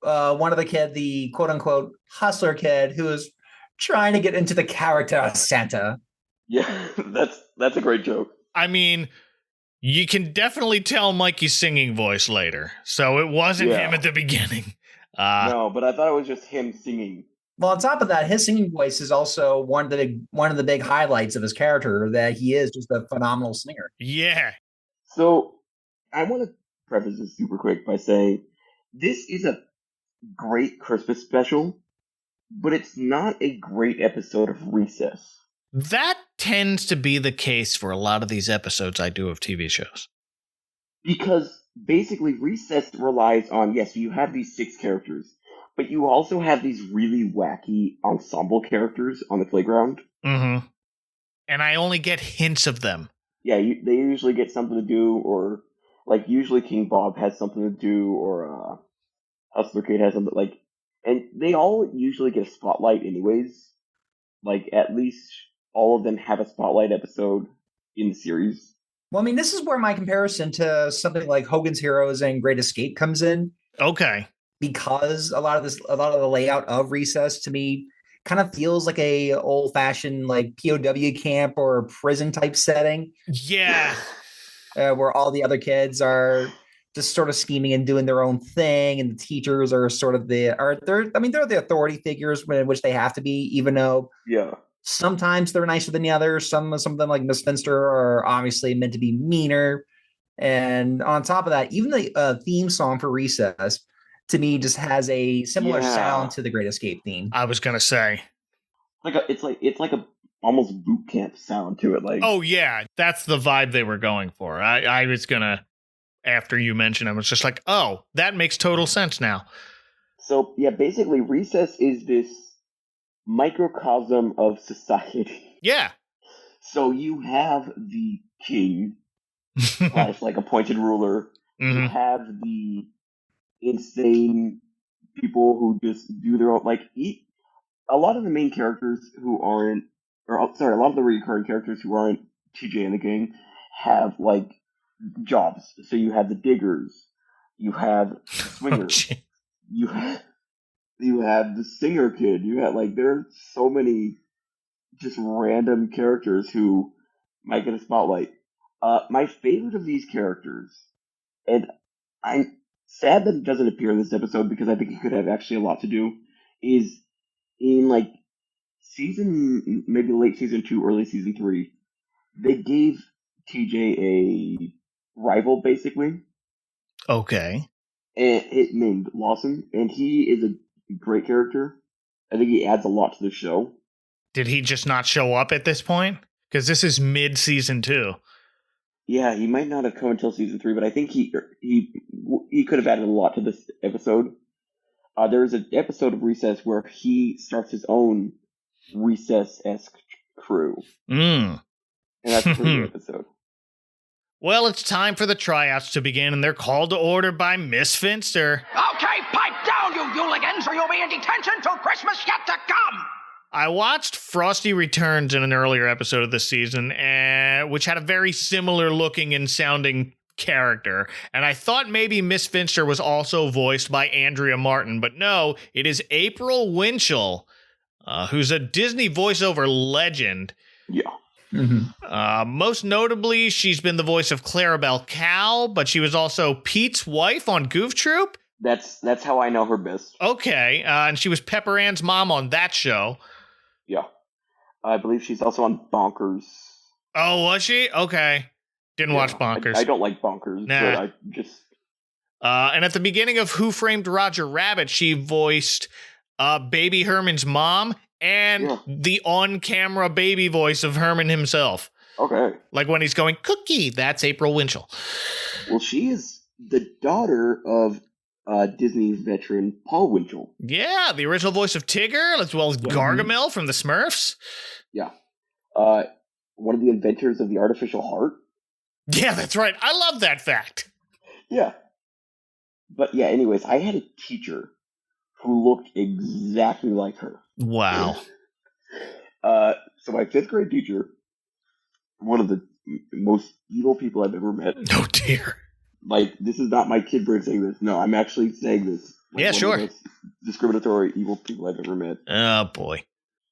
one of the kid, the quote unquote hustler kid, who was trying to get into the character of Santa. Yeah, that's a great joke. I mean, you can definitely tell Mikey's singing voice later, so it wasn't him at the beginning. No, but I thought it was just him singing. Well, on top of that, his singing voice is also one of the big highlights of his character, that he is just a phenomenal singer. Yeah. So I want to preface this super quick by saying this is a great Christmas special, but it's not a great episode of Recess. That tends to be the case for a lot of these episodes I do of TV shows. Because basically Recess relies on, yes, you have these 6 characters, but you also have these really wacky ensemble characters on the playground. Mm-hmm. And I only get hints of them. Yeah, they usually get something to do, or, usually King Bob has something to do, or, Hustler Kid has something, and they all usually get a spotlight anyways. At least all of them have a spotlight episode in the series. Well, I mean, this is where my comparison to something like Hogan's Heroes and Great Escape comes in. Okay. Because a lot of the layout of Recess to me kind of feels like a old-fashioned POW camp or prison type setting. Yeah. Where all the other kids are just sort of scheming and doing their own thing, and the teachers are sort of they're the authority figures, which they have to be, even though sometimes they're nicer than the others. Some of them, like Miss Finster, are obviously meant to be meaner. And on top of that, even the theme song for Recess, to me, just has a similar sound to the Great Escape theme. I was gonna say, it's like a almost boot camp sound to it. Like, oh yeah, that's the vibe they were going for. I was gonna, after you mentioned, I was just like, oh, that makes total sense now. So yeah, basically, Recess is this microcosm of society. Yeah. So you have the king, slash like appointed ruler. Mm-hmm. You have the insane people who just do their own, like, a lot of the main characters who aren't, a lot of the recurring characters who aren't TJ and the gang have, like, jobs. So you have the diggers, you have the swingers, you have the singer kid, you have, like, there are so many just random characters who might get a spotlight. My favorite of these characters, and I'm sad that it doesn't appear in this episode because I think it could have actually a lot to do, is in like maybe late season 2, early season 3, they gave TJ a rival basically. Okay. And it named Lawson, and he is a great character. I think he adds a lot to the show. Did he just not show up at this point? Because this is mid season 2. Yeah, he might not have come until season 3, but I think he could have added a lot to this episode. There is an episode of Recess where he starts his own Recess-esque crew. And that's a pretty good episode. Well, it's time for the tryouts to begin, and they're called to order by Miss Finster. Okay, pipe down, you hooligans, or you'll be in detention till Christmas yet to come! I watched Frosty Returns in an earlier episode of this season, which had a very similar looking and sounding character, and I thought maybe Miss Finster was also voiced by Andrea Martin, but no, it is April Winchell, who's a Disney voiceover legend. Yeah. Mm-hmm. Most notably, she's been the voice of Clarabelle Cow, but she was also Pete's wife on Goof Troop. That's how I know her best. Okay, and she was Pepper Ann's mom on that show. Yeah. I believe she's also on Bonkers. Oh, was she? Okay. Didn't watch Bonkers. I don't like Bonkers, nah. but I just... and at the beginning of Who Framed Roger Rabbit, she voiced Baby Herman's mom and the on-camera baby voice of Herman himself. Okay. Like when he's going, Cookie, that's April Winchell. Well, she is the daughter of Disney's veteran Paul Winchell. Yeah, the original voice of Tigger, as well as Gargamel from the Smurfs. Yeah. One of the inventors of the artificial heart. Yeah, that's right. I love that fact. Yeah. But yeah, anyways, I had a teacher who looked exactly like her. Wow. So my 5th grade teacher, one of the most evil people I've ever met. Oh, dear. Like, this is not my kid brain saying this. No, I'm actually saying this. Like, yeah, sure. One of the most discriminatory, evil people I've ever met. Oh, boy.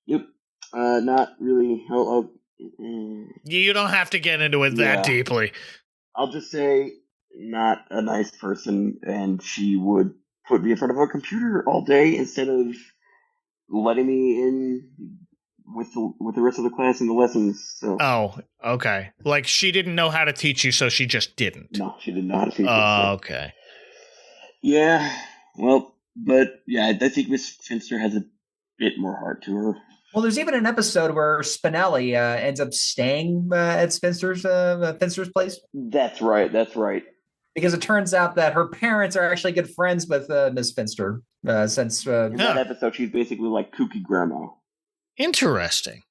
Yep. Not really. You don't have to get into it that deeply. I'll just say, not a nice person, and she would put me in front of a computer all day instead of letting me in with the rest of the class and the lessons. So. Oh, okay. Like, she didn't know how to teach you, so she just didn't. No, she didn't know how to teach Oh, okay. Yeah, well, but yeah, I think Miss Finster has a bit more heart to her. Well, there's even an episode where Spinelli ends up staying at Finster's place. That's right. Because it turns out that her parents are actually good friends with Miss Finster. In that episode, she's basically like kooky grandma. Interesting.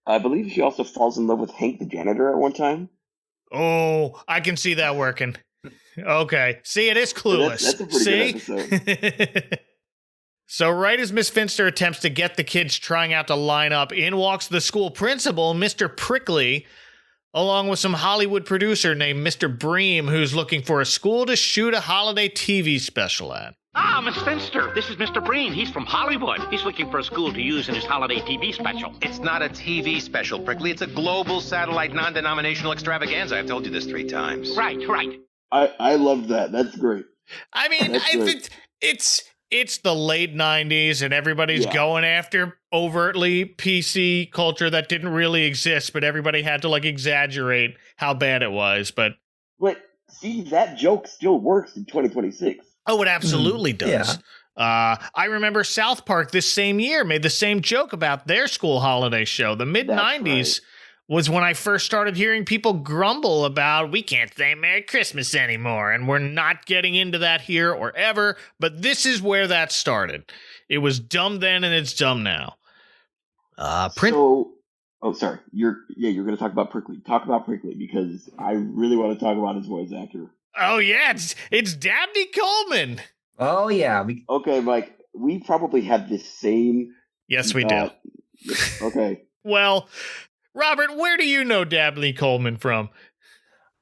I believe she also falls in love with Hank the janitor at one time. Oh, I can see that working. Okay. See, it is Clueless. That's a pretty good episode. So right as Miss Finster attempts to get the kids trying out to line up, in walks the school principal, Mr. Prickly, along with some Hollywood producer named Mr. Bream, who's looking for a school to shoot a holiday TV special at. Ah, Miss Finster, this is Mr. Breen. He's from Hollywood. He's looking for a school to use in his holiday TV special. It's not a TV special, Prickly. It's a global satellite non-denominational extravaganza. I've told you this 3 times. Right. I love that. That's great. I mean, it's the late 90s and everybody's going after overtly PC culture that didn't really exist, but everybody had to like exaggerate how bad it was. But see, that joke still works in 2026. Oh, it absolutely does. Yeah. I remember South Park this same year made the same joke about their school holiday show. The mid-90s was when I first started hearing people grumble about we can't say Merry Christmas anymore, and we're not getting into that here or ever, but this is where that started. It was dumb then and it's dumb now. Sorry. You're going to talk about Prickly. Talk about Prickly because I really want to talk about his voice actor. Oh yeah, it's Dabney Coleman. Oh yeah. Okay, Mike. We probably have the same. Yes, we do. Okay. Well, Robert, where do you know Dabney Coleman from?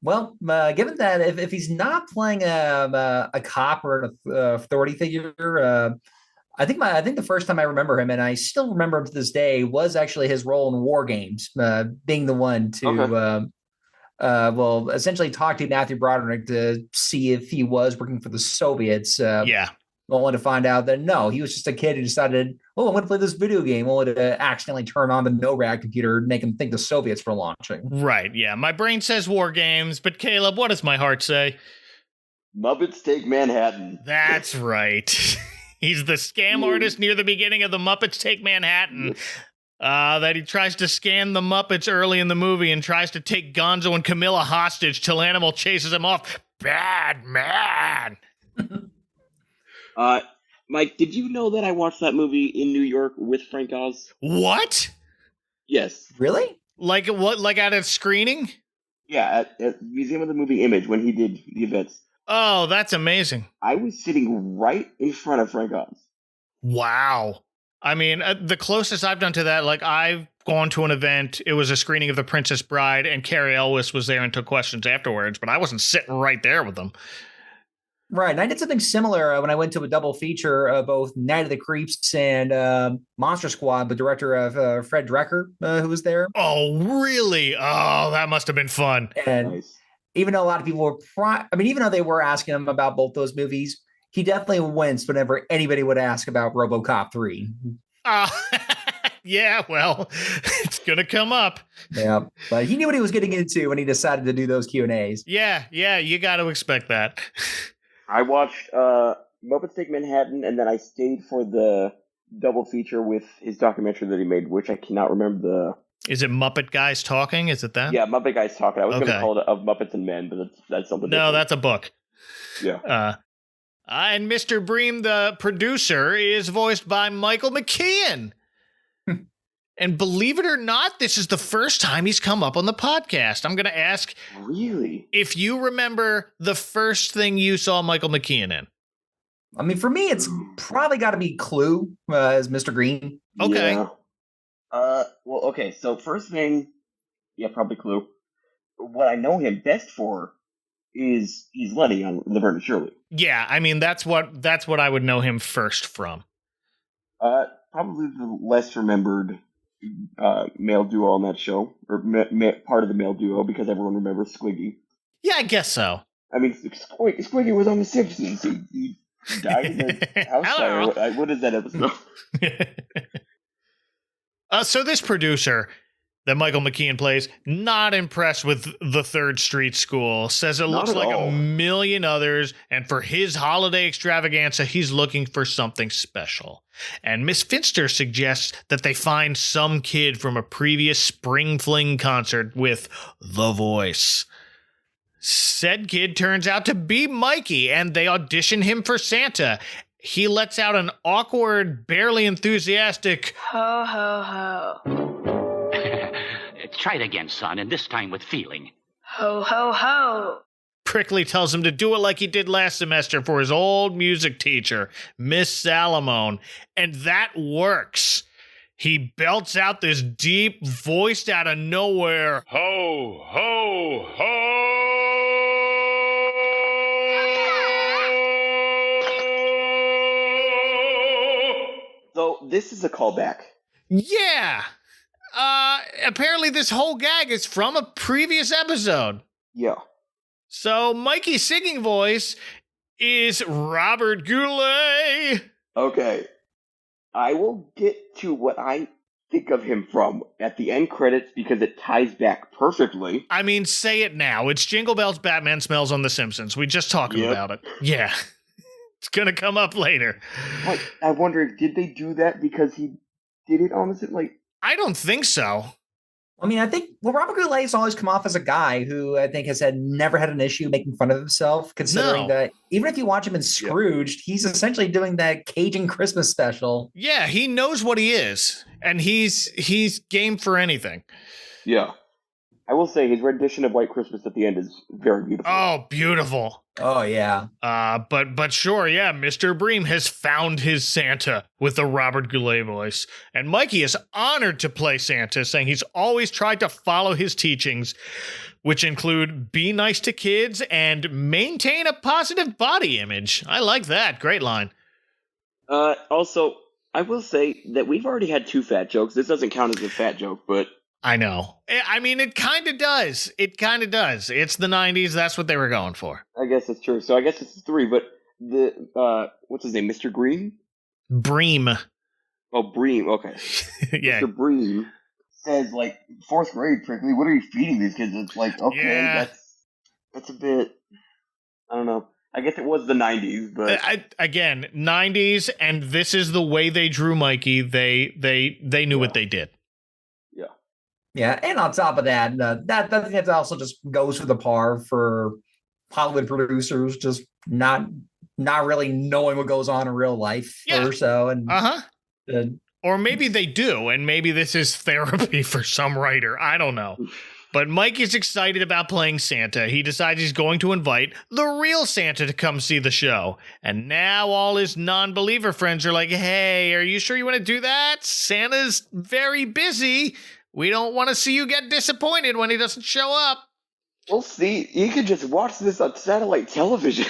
Well, given that if he's not playing a cop or an authority figure, I think the first time I remember him, and I still remember him to this day, was actually his role in War Games, being the one to essentially talk to Matthew Broderick to see if he was working for the Soviets. Only to find out that no, he was just a kid who decided, I'm going to play this video game, only to accidentally turn on the NORAD computer and make him think the Soviets were launching. Right, yeah. My brain says War Games, but Caleb, what does my heart say? Muppets Take Manhattan. That's right. He's the scam artist near the beginning of the Muppets Take Manhattan. That he tries to scan the Muppets early in the movie and tries to take Gonzo and Camilla hostage till Animal chases him off. Bad man. Mike, did you know that I watched that movie in New York with Frank Oz? What? Yes. Really? Like what? Like at a screening? Yeah, at Museum of the Movie Image when he did the events. Oh, that's amazing. I was sitting right in front of Frank Oz. Wow. I mean, the closest I've done to that, like I've gone to an event, it was a screening of The Princess Bride, and Carrie Elwes was there and took questions afterwards, but I wasn't sitting right there with them. Right. And I did something similar when I went to a double feature of both Night of the Creeps and Monster Squad, the director of Fred Drecker, who was there. Oh, really? Oh, that must have been fun. And even though a lot of people were, even though they were asking him about both those movies, he definitely winced whenever anybody would ask about RoboCop 3. Yeah, well, it's going to come up. Yeah, but he knew what he was getting into when he decided to do those Q&As. Yeah, you got to expect that. I watched Muppets Take Manhattan, and then I stayed for the double feature with his documentary that he made, which I cannot remember the... Is it Muppet Guys Talking? Is it that? Yeah, Muppet Guys Talking. I was going to call it Of Muppets and Men, but that's something different. No, that's a book. Yeah. And Mr. Bream, the producer, is voiced by Michael McKean. And believe it or not, this is the first time he's come up on the podcast. I'm going to ask, really, if you remember the first thing you saw Michael McKean in. I mean, for me, it's probably got to be Clue as Mr. Green. Okay. Yeah. Well, okay. So first thing, probably Clue. What I know him best for is he's Lenny on Laverne and Shirley. Yeah, I mean that's what I would know him first from. Probably the less remembered male duo on that show, or part of the male duo, because everyone remembers Squiggy. Yeah, I guess so. I mean, Squiggy was on The Simpsons. He died in a house fire. What is that episode? So this producer that Michael McKean plays, not impressed with the Third Street School, says it looks like a million others, and for his holiday extravaganza, he's looking for something special. And Miss Finster suggests that they find some kid from a previous Spring Fling concert with the voice. Said kid turns out to be Mikey, and they audition him for Santa. He lets out an awkward, barely enthusiastic, ho, ho, ho. Try it again, son, and this time with feeling. Ho, ho, ho. Prickly tells him to do it like he did last semester for his old music teacher, Miss Salamone, and that works. He belts out this deep, voiced out of nowhere, ho, ho, ho! So this is a callback. Yeah! Apparently this whole gag is from a previous episode. Yeah. So Mikey's singing voice is Robert Goulet. Okay. I will get to what I think of him from at the end credits because it ties back perfectly. I mean, say it now. It's Jingle Bells, Batman Smells on The Simpsons. We just talking about it. Yeah. It's going to come up later. I wonder, did they do that because he did it on the, I don't think so. I mean, I think, Robert Goulet's always come off as a guy who I think has never had an issue making fun of himself, considering that even if you watch him in Scrooged, he's essentially doing that Cajun Christmas special. Yeah, he knows what he is, and he's game for anything. Yeah. I will say his rendition of White Christmas at the end is very beautiful. Oh, beautiful. Oh, yeah. But sure, yeah, Mr. Bream has found his Santa with the Robert Goulet voice. And Mikey is honored to play Santa, saying he's always tried to follow his teachings, which include be nice to kids and maintain a positive body image. I like that. Great line. Also, I will say that we've already had 2 fat jokes. This doesn't count as a fat joke, but... I know. I mean, it kind of does. It kind of does. It's the 90s. That's what they were going for. I guess that's true. So I guess it's 3, but what's his name? Mr. Green? Bream. Oh, Bream. Okay. Yeah. Mr. Bream says, 4th grade, frankly, what are you feeding these kids? It's okay, that's a bit, I don't know. I guess it was the 90s, but... Again, 90s, and this is the way they drew Mikey. They knew what they did. Yeah, and on top of that, that also just goes for the par for Hollywood producers just not really knowing what goes on in real life or so. And or maybe they do, and maybe this is therapy for some writer. I don't know. But Mike is excited about playing Santa. He decides he's going to invite the real Santa to come see the show. And now all his non-believer friends are like, hey, are you sure you want to do that? Santa's very busy. We don't want to see you get disappointed when he doesn't show up. We'll see. You could just watch this on satellite television.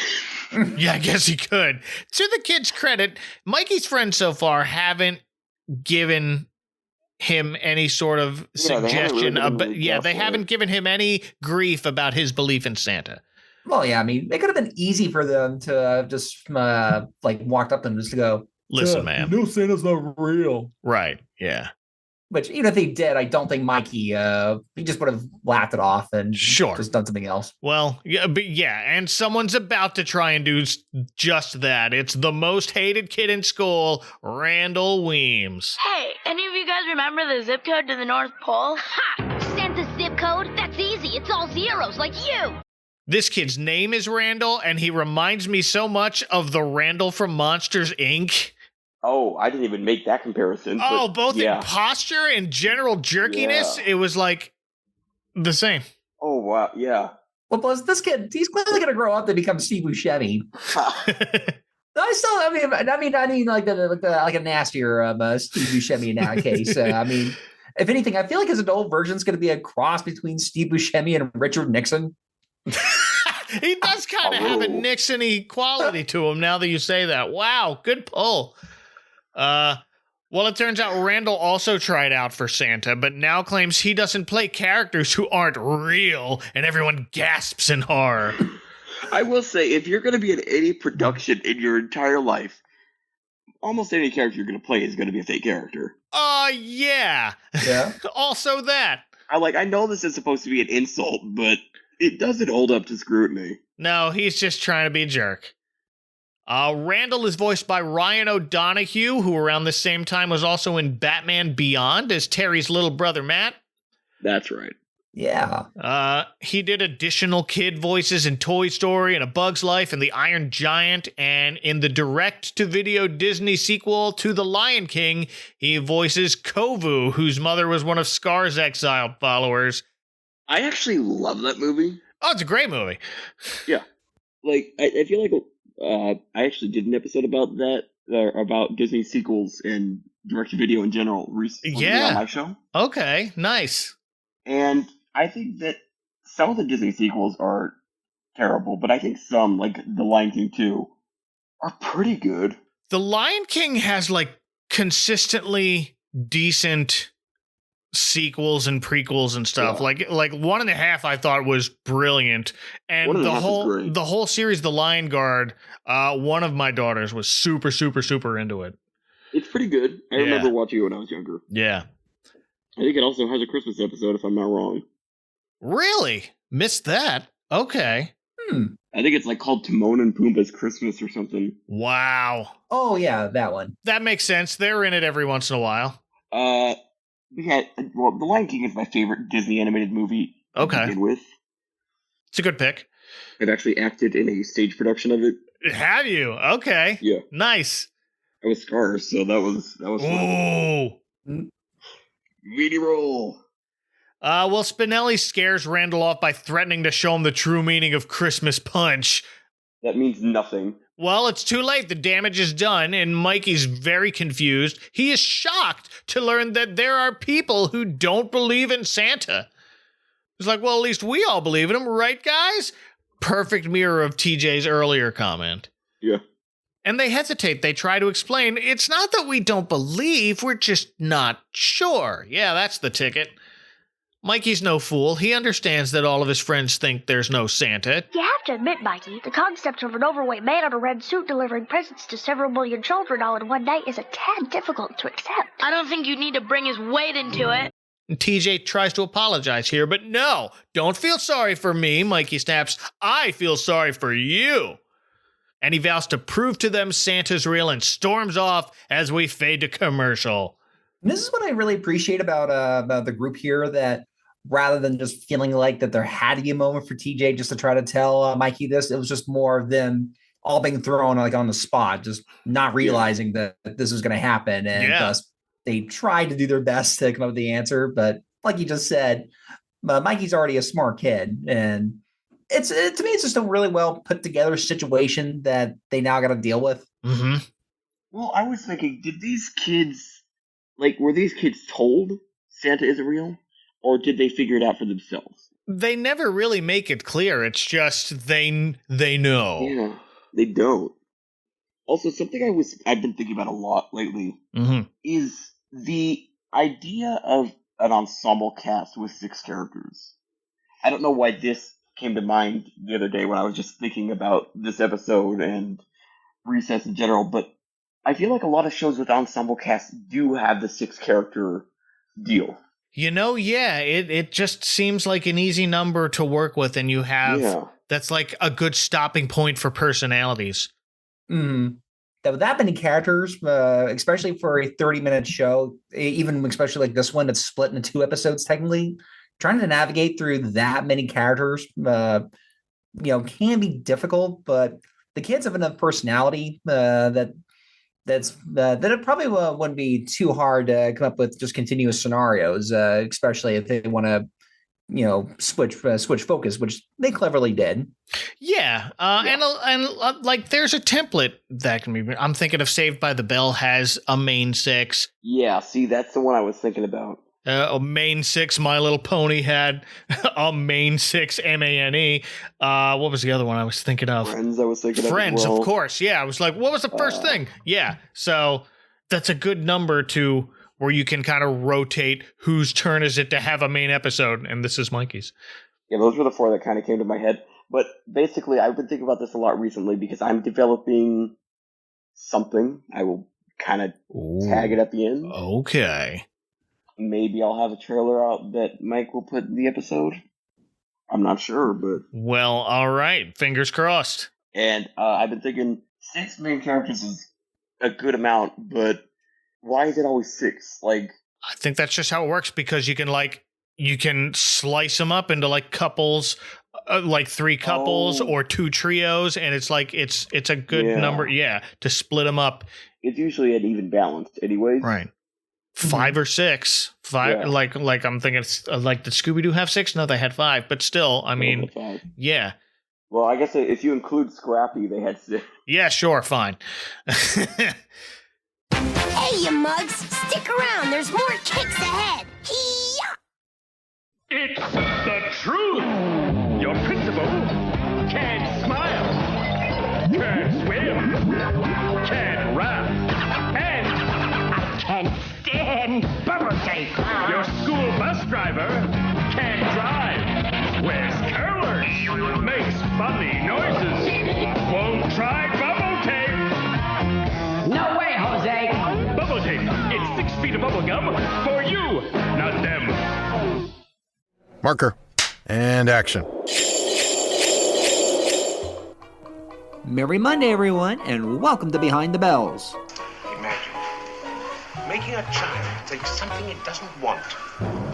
Yeah, I guess he could. To the kid's credit, Mikey's friends so far haven't given him any sort of suggestion. They haven't given him any grief about his belief in Santa. Well, yeah, I mean, it could have been easy for them to just walked up to him just to go, listen, man. You know Santa's not real. Right, yeah. Which, even if he did, I don't think Mikey, he just would have laughed it off and just done something else. Well, yeah, and someone's about to try and do just that. It's the most hated kid in school, Randall Weems. Hey, any of you guys remember the zip code to the North Pole? Ha! Santa's zip code? That's easy. It's all zeros, like you. This kid's name is Randall, and he reminds me so much of the Randall from Monsters, Inc., Oh, I didn't even make that comparison. Oh, both in posture and general jerkiness, it was like the same. Oh, wow, yeah. Well, plus this kid, he's clearly going to grow up to become Steve Buscemi. I mean, like a nastier Steve Buscemi in that case. I mean, if anything, I feel like his adult version is going to be a cross between Steve Buscemi and Richard Nixon. He does kind of have a Nixon-y quality to him now that you say that. Wow, good pull. Well, it turns out Randall also tried out for Santa, but now claims he doesn't play characters who aren't real, and everyone gasps in horror. I will say, if you're going to be in any production in your entire life, almost any character you're going to play is going to be a fake character. Yeah. Yeah. Also that. I know this is supposed to be an insult, but it doesn't hold up to scrutiny. No, he's just trying to be a jerk. Randall is voiced by Ryan O'Donoghue, who around the same time was also in Batman Beyond as Terry's little brother Matt. That's right. Yeah. He did additional kid voices in Toy Story and A Bug's Life and The Iron Giant, and in the direct-to-video Disney sequel to The Lion King, he voices Kovu, whose mother was one of Scar's exiled followers. I actually love that movie. Oh, it's a great movie. Yeah. I feel like I actually did an episode about that, about Disney sequels and direct-to-video in general recently on my show. Okay, nice. And I think that some of the Disney sequels are terrible, but I think some, like The Lion King 2, are pretty good. The Lion King has, consistently decent sequels and prequels and stuff. Like 1.5 I thought was brilliant. And the whole series, The Lion Guard, one of my daughters was super, super, super into it. It's pretty good. I remember watching it when I was younger. Yeah. I think it also has a Christmas episode, if I'm not wrong. Really? Missed that? Okay. I think it's like called Timon and Pumbaa's Christmas or something. Wow. Oh, yeah, that one. That makes sense. They're in it every once in a while. The Lion King is my favorite Disney animated movie to begin with. It's a good pick. I've actually acted in a stage production of it. Have you? Okay. Yeah. Nice. I was Scar, so that was fun. Meaty roll. Well, Spinelli scares Randall off by threatening to show him the true meaning of Christmas punch. That means nothing. Well, it's too late. The damage is done, and Mikey's very confused. He is shocked to learn that there are people who don't believe in Santa. He's like, well, at least we all believe in him, right, guys? Perfect mirror of TJ's earlier comment. Yeah. And they hesitate. They try to explain, it's not that we don't believe, we're just not sure. Yeah, that's the ticket. Mikey's no fool. He understands that all of his friends think there's no Santa. You have to admit, Mikey, the concept of an overweight man in a red suit delivering presents to several million children all in one night is a tad difficult to accept. I don't think you need to bring his weight into it. TJ tries to apologize here, but no, don't feel sorry for me, Mikey snaps. I feel sorry for you. And he vows to prove to them Santa's real and storms off as we fade to commercial. And this is what I really appreciate about the group here, that rather than just feeling like that there had to be a moment for TJ just to try to tell Mikey this, it was just more of them all being thrown like on the spot, just not realizing that this was going to happen. And thus they tried to do their best to come up with the answer. But like you just said, Mikey's already a smart kid. And to me, it's just a really well put together situation that they now got to deal with. Mm-hmm. Well, I was thinking, were these kids told Santa isn't real? Or did they figure it out for themselves? They never really make it clear. It's just they know. Yeah, they don't. Also, something I've been thinking about a lot lately is the idea of an ensemble cast with 6 characters. I don't know why this came to mind the other day when I was just thinking about this episode and Recess in general, but I feel like a lot of shows with ensemble casts do have the 6-character deal. You know, it just seems like an easy number to work with, and you have that's like a good stopping point for personalities. With that many characters, especially for a 30-minute show, even especially like this one that's split into 2 episodes technically, trying to navigate through that many characters, can be difficult. But the kids have enough personality that it probably wouldn't be too hard to come up with just continuous scenarios, especially if they want to, switch focus, which they cleverly did. Yeah. And like there's a template that can be, I'm thinking of Saved by the Bell has a main 6. Yeah, see, that's the one I was thinking about. A main 6, My Little Pony had a main 6, MANE. What was the other one I was thinking of? Friends, I was thinking of. Friends, as well. Of course. Yeah, I was like, what was the first thing? Yeah, so that's a good number to where you can kind of rotate whose turn is it to have a main episode, and this is Mikey's. Yeah, those were the 4 that kind of came to my head. But basically, I've been thinking about this a lot recently because I'm developing something. I will kind of tag it at the end. Okay. Maybe I'll have a trailer out that Mike will put in the episode. I'm not sure, but... Well, all right. Fingers crossed. And I've been thinking 6 main characters is a good amount, but why is it always 6? I think that's just how it works, because you can slice them up into couples, 3 couples or 2 trios, and it's it's a good number, to split them up. It's usually an even balance anyways. Right. 5 or 6. 5, like I'm thinking, did Scooby-Doo have 6? No, they had 5, but still, I mean, yeah. Well, I guess if you include Scrappy, they had 6. Yeah, sure, fine. Hey, you mugs, stick around. There's more kicks ahead. Hee-yah! It's the truth. Your principal can't smile, can't swim, can't rap, and I can't stand bubble tape. Your school driver, can't drive, wears curlers, makes funny noises, won't try bubble tape. No way, Jose. Bubble tape. It's 6 feet of bubble gum for you, not them. Marker. And action. Merry Monday, everyone, and welcome to Behind the Bells. Imagine making a child take something it doesn't want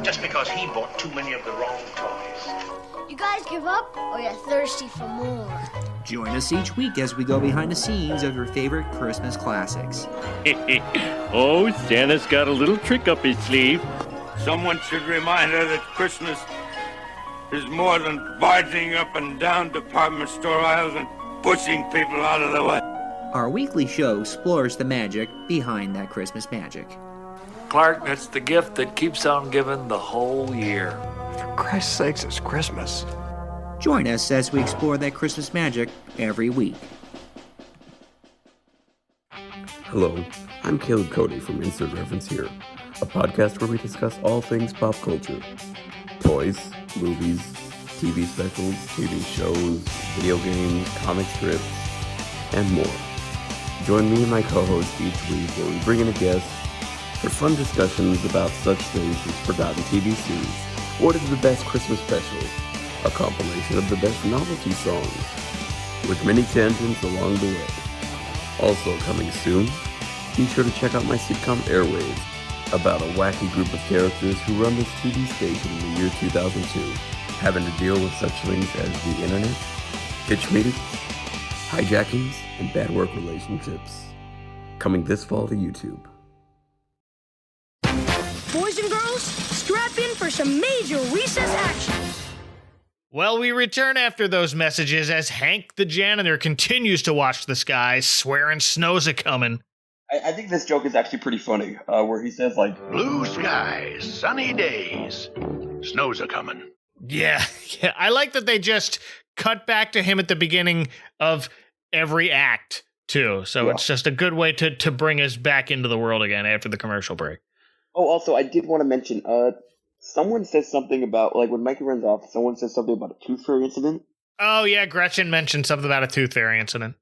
just because he bought too many of the wrong toys. You guys give up, or you're thirsty for more? Join us each week as we go behind the scenes of your favorite Christmas classics. Oh, Santa's got a little trick up his sleeve. Someone should remind her that Christmas is more than barging up and down department store aisles and pushing people out of the way. Our weekly show explores the magic behind that Christmas magic. Clark, that's the gift that keeps on giving the whole year. For Christ's sakes, it's Christmas. Join us as we explore that Christmas magic every week. Hello, I'm Caleb Cody from Insert Reference Here, a podcast where we discuss all things pop culture. Toys, movies, TV specials, TV shows, video games, comic strips, and more. Join me and my co-host each week where we bring in a guest for fun discussions about such things as forgotten TV series, what is the best Christmas special, a compilation of the best novelty songs, with many tangents along the way. Also coming soon, be sure to check out my sitcom Airwaves, about a wacky group of characters who run this TV station in the year 2002, having to deal with such things as the internet, pitch meetings, hijackings, and bad work relationships. Coming this fall to YouTube. Boys and girls, strap in for some major recess action. Well, we return after those messages as Hank the janitor continues to watch the skies, swearing snow's a-coming. I think this joke is actually pretty funny, where he says, like, blue skies, sunny days, snow's a-coming. Yeah. I like that they just cut back to him at the beginning of every act, too. So It's just a good way to bring us back into the world again after the commercial break. Oh, also, I did want to mention, someone says something about, like, when Mikey runs off, someone says something about a tooth fairy incident. Oh, yeah, Gretchen mentioned something about a tooth fairy incident.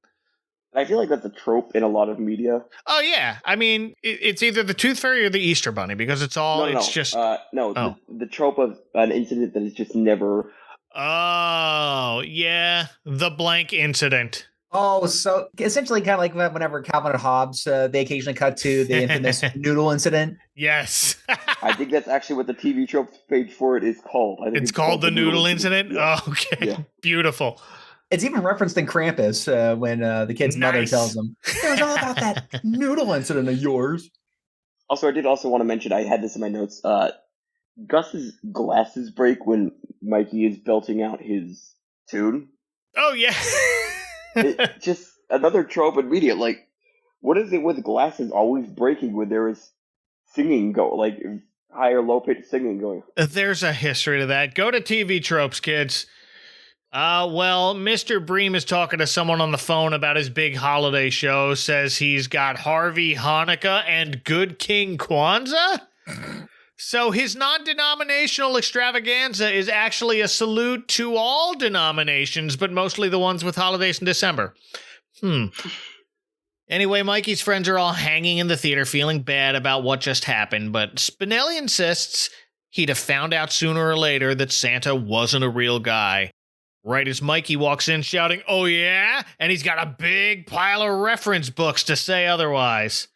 I feel like that's a trope in a lot of media. Oh, yeah. I mean, it's either the Tooth Fairy or the Easter Bunny, because it's all, the trope of an incident that is just never... Oh, yeah. The blank incident. Oh, so essentially kind of like whenever Calvin and Hobbes, they occasionally cut to the infamous noodle incident. Yes. I think that's actually what the TV trope page for it is called. I think it's called the noodle incident? Yeah. Oh, okay. Yeah. Beautiful. It's even referenced in Krampus when the kid's mother tells him, it was all about that noodle incident of yours. Also, I did also want to mention, I had this in my notes, Gus's glasses break when Mikey is belting out his tune. Oh, yeah. It's just another trope in media. Like, what is it with glasses always breaking when there is singing like high or low pitched singing going? There's a history to that. Go to TV tropes, kids. Well, Mr. Bream is talking to someone on the phone about his big holiday show, says he's got Harvey Hanukkah and Good King Kwanzaa? So his non-denominational extravaganza is actually a salute to all denominations, but mostly the ones with holidays in December. Anyway, Mikey's friends are all hanging in the theater feeling bad about what just happened, but Spinelli insists he'd have found out sooner or later that Santa wasn't a real guy. Right as Mikey walks in shouting, "Oh yeah?" and he's got a big pile of reference books to say otherwise.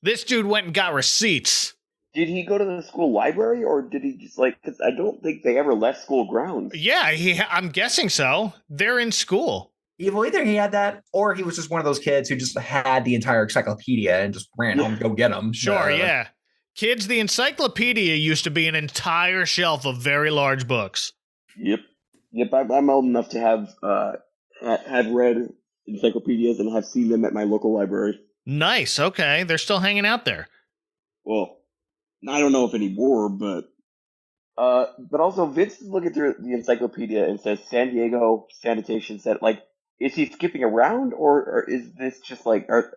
This dude went and got receipts. Did he go to the school library, or did he just, because I don't think they ever left school grounds. Yeah, I'm guessing so. They're in school. Either he had that, or he was just one of those kids who just had the entire encyclopedia and just ran home to go get them. Sure, yeah. Kids, the encyclopedia used to be an entire shelf of very large books. Yep, I'm old enough to have read encyclopedias and have seen them at my local library. Nice, okay. They're still hanging out there. Well, I don't know if anymore, but also Vince is looking through the encyclopedia and says San Diego Sanitation said, is he skipping around, or is this just are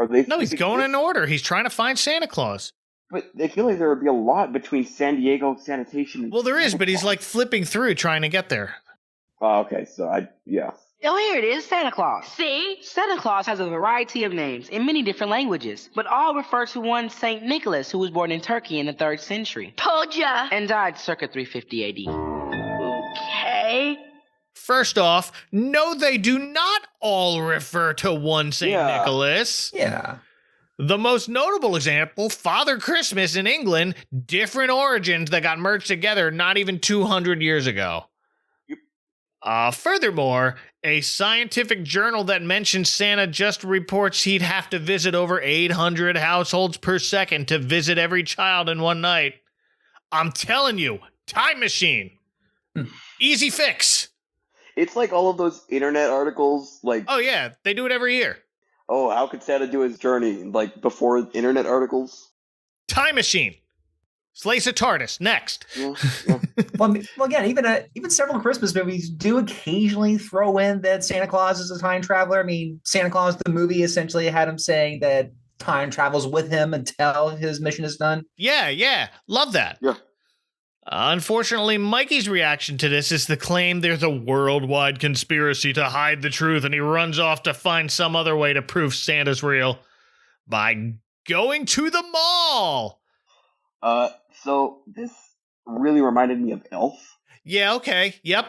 they? No, he's going in order. He's trying to find Santa Claus. But I feel like there would be a lot between San Diego sanitation. Well, there is, but he's like flipping through trying to get there. Oh, okay, so yeah. Oh, here it is, Santa Claus. See? Santa Claus has a variety of names in many different languages, but all refer to one Saint Nicholas who was born in Turkey in the 3rd century. Told ya. And died circa 350 AD. Okay. First off, no, they do not all refer to one St. Nicholas. Yeah. The most notable example, Father Christmas in England, different origins that got merged together not even 200 years ago. Furthermore, a scientific journal that mentions Santa just reports he'd have to visit over 800 households per second to visit every child in one night. I'm telling you, time machine. Easy fix. It's like all of those internet articles, like... Oh, yeah, they do it every year. Oh, how could Santa do his journey, like, before internet articles? Time machine. Slice a TARDIS. Next. Yeah. Well, again, even several Christmas movies do occasionally throw in that Santa Claus is a time traveler. I mean, Santa Claus, the movie, essentially had him saying that time travels with him until his mission is done. Yeah. Love that. Yeah. Unfortunately, Mikey's reaction to this is to claim there's a worldwide conspiracy to hide the truth, and he runs off to find some other way to prove Santa's real by going to the mall. So this really reminded me of Elf. Yeah, okay, yep.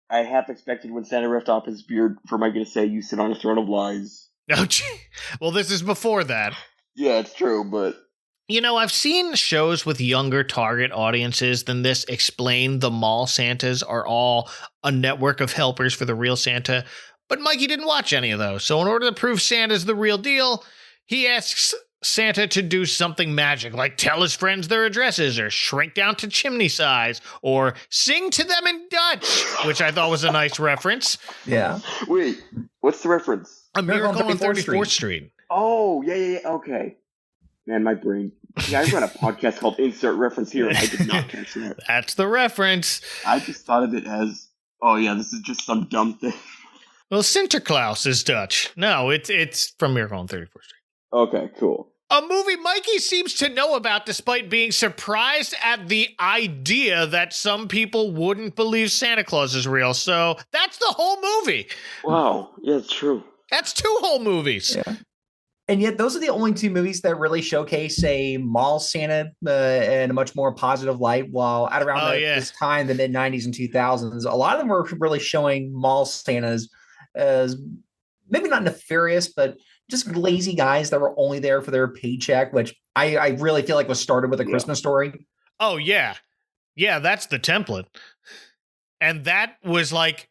I half expected when Santa ripped off his beard for Mikey to say, "You sit on a throne of lies." Oh, gee. Well, this is before that. Yeah, it's true, but... You know, I've seen shows with younger target audiences than this explain the mall Santas are all a network of helpers for the real Santa, but Mikey didn't watch any of those, so in order to prove Santa's the real deal, he asks Santa to do something magic, like tell his friends their addresses, or shrink down to chimney size, or sing to them in Dutch, which I thought was a nice reference. Yeah. Wait, what's the reference? A Miracle on 34th Street. Oh, yeah, okay. Man, my brain. Yeah, I run a podcast called Insert Reference Here, and I did not catch that. That's the reference. I just thought of it as, oh yeah, this is just some dumb thing. Well, Sinterklaas is Dutch. No, it's from Miracle on 34th Street. Okay, cool. A movie Mikey seems to know about despite being surprised at the idea that some people wouldn't believe Santa Claus is real. So that's the whole movie. Wow. Yeah, it's true. That's 2 whole movies. Yeah. And yet those are the only 2 movies that really showcase a mall Santa in a much more positive light. While at around this time, the mid-90s and 2000s, a lot of them were really showing mall Santas as maybe not nefarious, but just lazy guys that were only there for their paycheck, which I really feel like was started with A Christmas Story. Oh, yeah. Yeah, that's the template. And that was like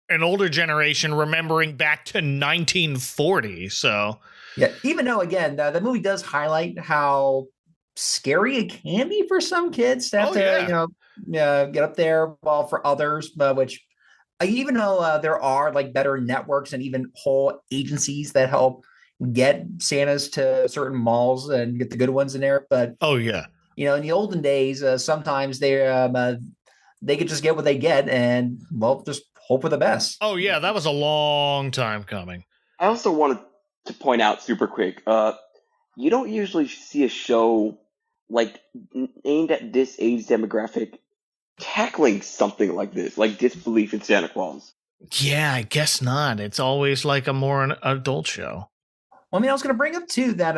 an older generation remembering back to 1940, so... Yeah, even though, again, the movie does highlight how scary it can be for some kids to have get up there, while for others, which even though there are like better networks and even whole agencies that help get Santas to certain malls and get the good ones in there. But in the olden days, sometimes they could just get what they get and, well, just hope for the best. Oh, yeah, that was a long time coming. I also wanted to point out super quick, you don't usually see a show like aimed at this age demographic tackling something like this, like disbelief in Santa Claus. Yeah, I guess not. It's always like a more adult show. Well, I mean, I was going to bring up too that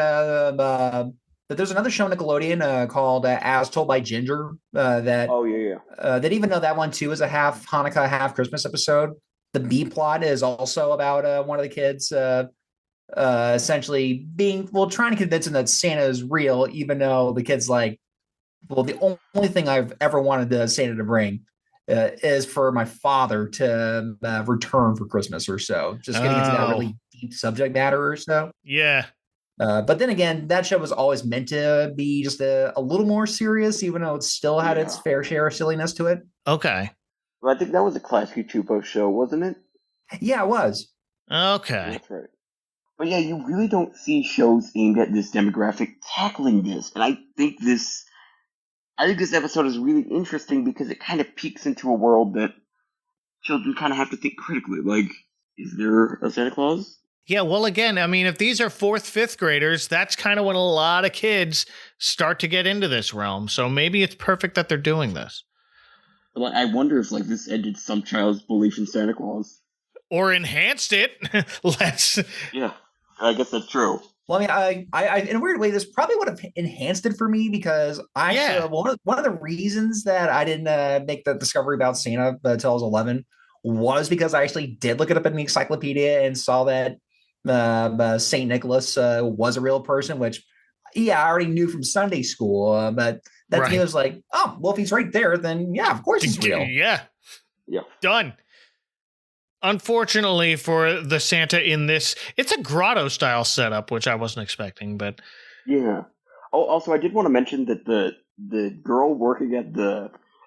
there's another show on Nickelodeon called As Told by Ginger. That even though that one too is a half Hanukkah, half Christmas episode, the B plot is also about one of the kids essentially trying to convince him that Santa is real, even though the kid's like, well, the only thing I've ever wanted Santa to bring is for my father to return for Christmas or so. Just getting into that really deep subject matter or so. Yeah. But then again, that show was always meant to be just a little more serious, even though it still had its fair share of silliness to it. Okay. Well, I think that was a Klasky Chupo show, wasn't it? Yeah, it was. Okay. That's right. But yeah, you really don't see shows aimed at this demographic tackling this. And I think this episode is really interesting because it kind of peeks into a world that children kind of have to think critically. Like, is there a Santa Claus? Yeah, well, again, I mean, if these are 4th, 5th graders, that's kind of when a lot of kids start to get into this realm. So maybe it's perfect that they're doing this. Like, I wonder if this ended some child's belief in Santa Claus. Or enhanced it. Yeah, I guess that's true. Well, I mean, I in a weird way, this probably would have enhanced it for me because one of the reasons that I didn't make the discovery about Santa until I was 11 was because I actually did look it up in the encyclopedia and saw that Saint Nicholas was a real person, which, I already knew from Sunday school, but that to me was like, oh, well, if he's right there, then yeah, of course he's real. Yeah. Yeah. Done. Unfortunately for the Santa in this, it's a grotto style setup, which I wasn't expecting, but yeah. Oh, also, I did want to mention that the girl working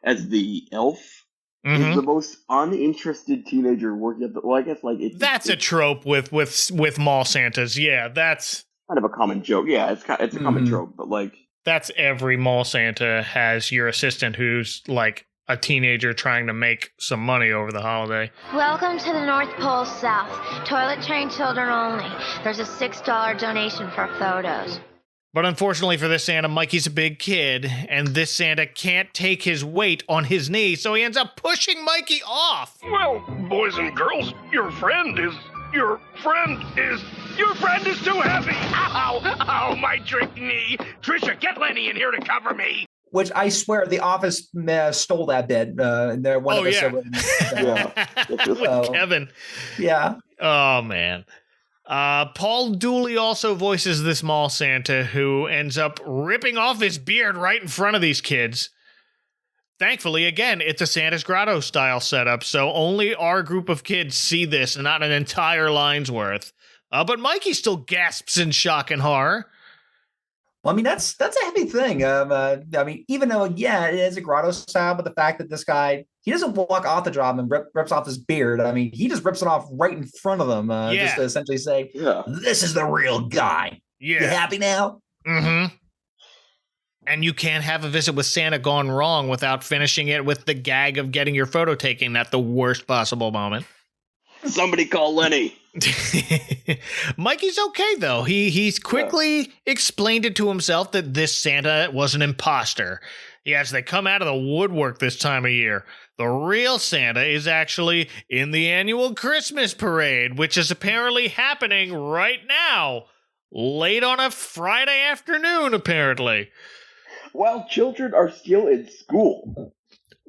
as the elf is the most uninterested teenager working at the. Well, I guess that's a trope with mall Santas. Yeah, that's kind of a common joke. Yeah, it's a common trope, but that's every mall Santa has your assistant who's like a teenager trying to make some money over the holiday. Welcome to the North Pole South. Toilet-trained children only. There's a $6 donation for photos. But unfortunately for this Santa, Mikey's a big kid, and this Santa can't take his weight on his knee, so he ends up pushing Mikey off. Well, boys and girls, your friend is too heavy. Ow, my trick knee. Trisha, get Lenny in here to cover me. Which I swear The Office stole that bit. Kevin. Yeah. Oh, man. Paul Dooley also voices this mall Santa who ends up ripping off his beard right in front of these kids. Thankfully, again, it's a Santa's Grotto style setup, so only our group of kids see this and not an entire line's worth. But Mikey still gasps in shock and horror. Well, I mean, that's a heavy thing. I mean, even though, it is a grotto style, but the fact that this guy, he doesn't walk off the job and rips off his beard. I mean, he just rips it off right in front of them, just to essentially say, this is the real guy. Yeah. You happy now? Mm-hmm. And you can't have a visit with Santa gone wrong without finishing it with the gag of getting your photo taken at the worst possible moment. Somebody call Lenny. Mikey's okay, though. He's quickly explained it to himself that this Santa was an imposter. Yes, they come out of the woodwork this time of year. The real Santa is actually in the annual Christmas parade, which is apparently happening right now. Late on a Friday afternoon, apparently. While children are still in school.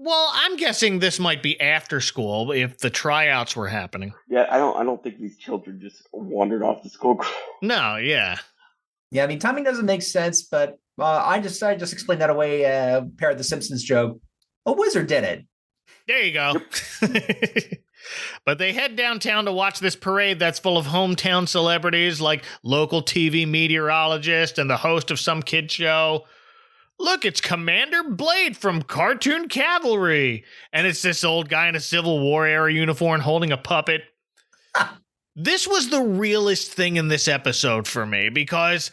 Well, I'm guessing this might be after school if the tryouts were happening. Yeah, I don't think these children just wandered off the school. No, yeah. Yeah, I mean, timing doesn't make sense, but I just explained that away, parrot the Simpsons joke. A wizard did it. There you go. But they head downtown to watch this parade that's full of hometown celebrities like local TV meteorologist and the host of some kid show. Look, it's Commander Blade from Cartoon Cavalry. And it's this old guy in a Civil War era uniform holding a puppet. This was the realest thing in this episode for me because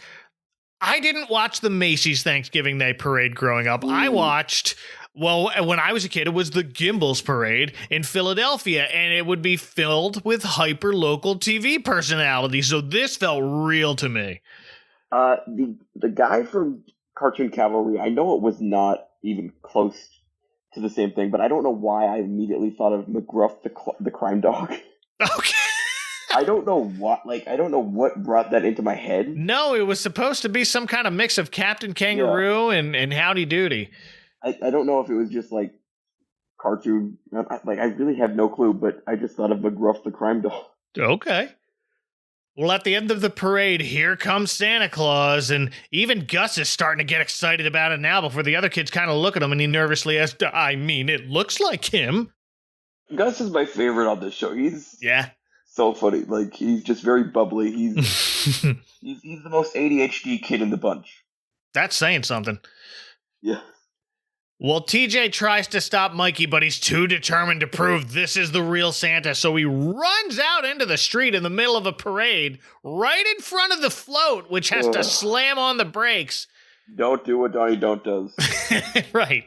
I didn't watch the Macy's Thanksgiving Day Parade growing up. I watched, when I was a kid, it was the Gimbals Parade in Philadelphia, and it would be filled with hyper-local TV personalities. So this felt real to me. The guy from Cartoon Cavalry, I know it was not even close to the same thing, but I don't know why I immediately thought of McGruff the crime dog. Okay. I don't know what brought that into my head. No, it was supposed to be some kind of mix of Captain Kangaroo and Howdy Doody. I don't know if it was just like cartoon. I really have no clue, but I just thought of McGruff the crime dog. Okay. Well, at the end of the parade, here comes Santa Claus, and even Gus is starting to get excited about it now before the other kids kind of look at him, and he nervously asks, I mean, it looks like him. Gus is my favorite on this show. He's so funny. Like, he's just very bubbly. He's he's the most ADHD kid in the bunch. That's saying something. Yeah. Well, TJ tries to stop Mikey, but he's too determined to prove this is the real Santa, so he runs out into the street in the middle of a parade, right in front of the float, which has to slam on the brakes. Don't do what Donnie Don't does. Right.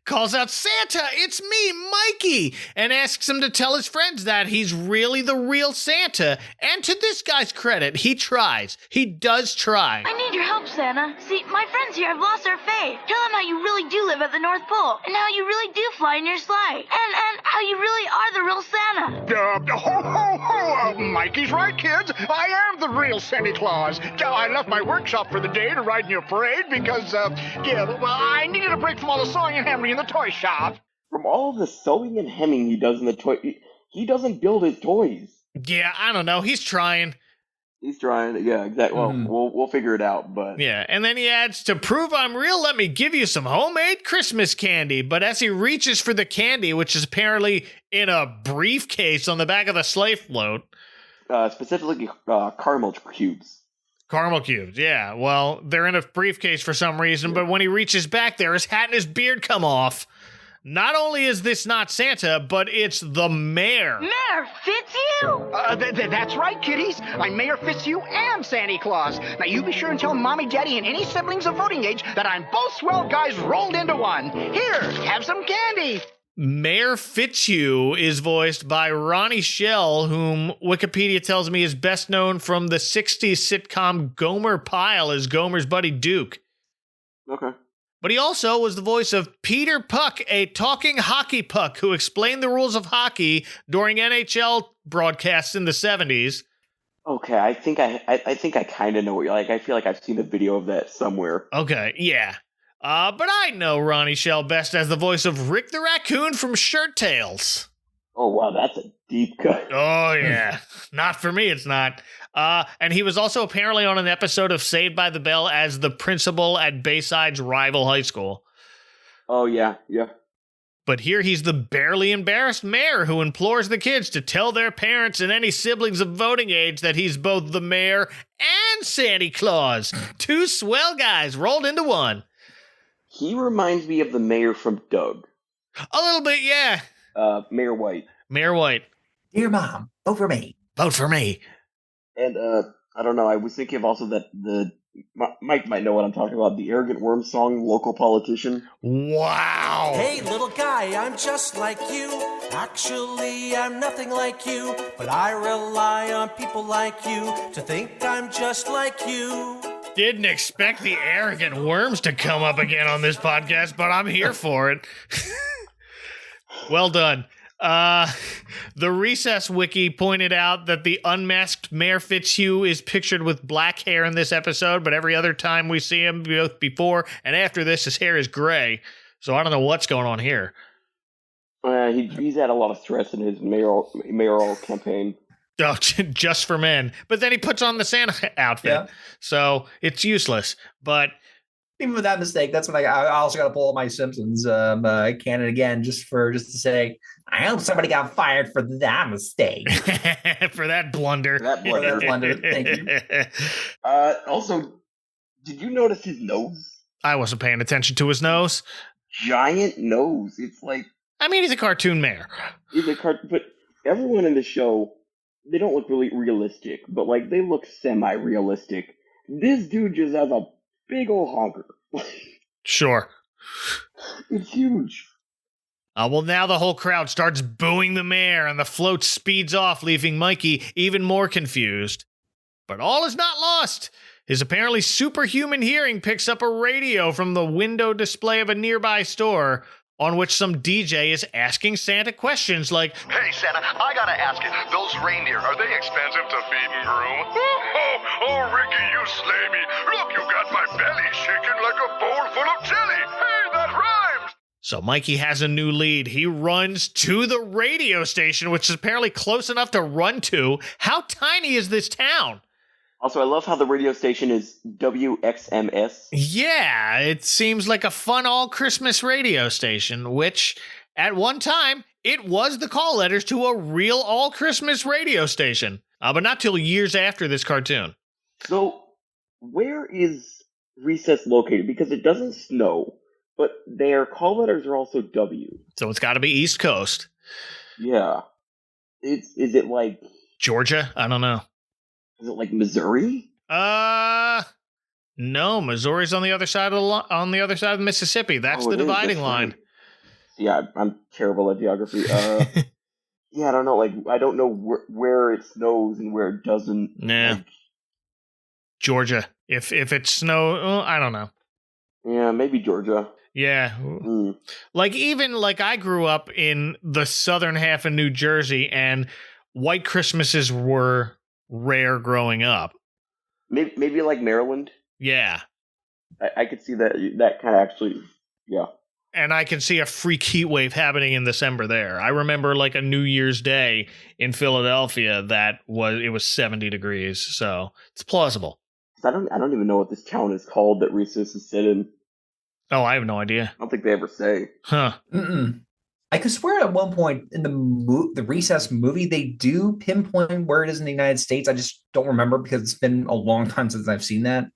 calls out, Santa, it's me, Mikey, and asks him to tell his friends that he's really the real Santa. And to this guy's credit, he tries. He does try. I need your help, Santa. See, my friends here have lost their faith. Tell them how you really do live at the North Pole, and how you really do fly in your sleigh, and how you really are the real Santa. Ho, ho, ho! Mikey's right, kids. I am the real Santa Claus. I left my workshop for the day to ride in your parade because, I needed a break from all the sewing and hammering in the toy shop. From all the sewing and hemming he does in the toy, he doesn't build his toys. Yeah, I don't know. He's trying. He's trying. Yeah, exactly. Well, we'll figure it out. But yeah, and then he adds, to prove I'm real, let me give you some homemade Christmas candy. But as he reaches for the candy, which is apparently in a briefcase on the back of the sleigh float. Specifically, caramel cubes. Caramel cubes, yeah. Well, they're in a briefcase for some reason, but when he reaches back there, his hat and his beard come off. Not only is this not Santa, but it's the mayor. Mayor Fitzhugh! That's right, kiddies. I'm Mayor Fitzhugh and Santa Claus. Now, you be sure and tell Mommy, Daddy, and any siblings of voting age that I'm both swell guys rolled into one. Here, have some candy. Mayor Fitzhugh is voiced by Ronnie Shell, whom Wikipedia tells me is best known from the 60s sitcom Gomer Pyle as Gomer's buddy Duke. Okay. But he also was the voice of Peter Puck, a talking hockey puck who explained the rules of hockey during NHL broadcasts in the 70s. Okay, I think I kind of know what you're like. I feel like I've seen a video of that somewhere. Okay, yeah. But I know Ronnie Shell best as the voice of Rick the Raccoon from Shirt Tales. Oh, wow, that's a deep cut. Oh, yeah. Not for me, it's not. And he was also apparently on an episode of Saved by the Bell as the principal at Bayside's rival high school. Oh, yeah. But here he's the barely embarrassed mayor who implores the kids to tell their parents and any siblings of voting age that he's both the mayor and Santa Claus. Two swell guys rolled into one. He reminds me of the mayor from Doug. A little bit, yeah. Mayor White. Mayor White. Dear Mom, vote for me. Vote for me. And, I don't know, I was thinking of also that Mike might know what I'm talking about, the Arrogant Worm song, Local Politician. Wow. Hey, little guy, I'm just like you. Actually, I'm nothing like you. But I rely on people like you to think I'm just like you. Didn't expect the Arrogant Worms to come up again on this podcast, but I'm here for it. Well done. The Recess Wiki pointed out that the unmasked Mayor Fitzhugh is pictured with black hair in this episode, but every other time we see him, both before and after this, his hair is gray. So I don't know what's going on here. He's had a lot of stress in his mayoral campaign. Oh, just for men. But then he puts on the Santa outfit, so it's useless. But even with that mistake, that's when I also got to pull up my Simpsons canon again, just to say, I hope somebody got fired for that mistake. For that blunder. Thank you. Also, did you notice his nose? I wasn't paying attention to his nose. Giant nose. It's like... I mean, he's a cartoon mayor. But everyone in the show, they don't look really realistic, but like they look semi-realistic. This dude just has a big old honker. Sure. It's huge. Well, now the whole crowd starts booing the mayor, and the float speeds off, leaving Mikey even more confused. But all is not lost. His apparently superhuman hearing picks up a radio from the window display of a nearby store, on which some DJ is asking Santa questions like, Hey, Santa, I gotta ask you, those reindeer, are they expensive to feed and groom? Oh, Ricky, you slay me. Look, you got my belly shaking like a bowl full of jelly. Hey, that rhymes. So Mikey has a new lead. He runs to the radio station, which is apparently close enough to run to. How tiny is this town? Also, I love how the radio station is WXMS. Yeah, it seems like a fun all-Christmas radio station, which, at one time, it was the call letters to a real all-Christmas radio station. But not till years after this cartoon. So, where is Recess located? Because it doesn't snow, but their call letters are also W. So it's got to be East Coast. Yeah. Is it like... Georgia? I don't know. Is it like Missouri? No, Missouri's on the other side of the Mississippi. That's the dividing line. Yeah, I'm terrible at geography. Yeah, I don't know. Like, I don't know where it snows and where it doesn't. Nah. Like, Georgia. If it snow, I don't know. Yeah, maybe Georgia. Yeah. Like, even, like, I grew up in the southern half of New Jersey, and white Christmases were rare growing up. Maybe like Maryland. Yeah. I could see that kind of actually, yeah. And I can see a freak heat wave happening in December there. I remember, like, a New Year's Day in Philadelphia it was 70 degrees, so it's plausible. I don't even know what this town is called that Recess is set in. Oh, I have no idea. I don't think they ever say. Huh. Mm-mm. I could swear at one point in the Recess movie, they do pinpoint where it is in the United States. I just don't remember because it's been a long time since I've seen that.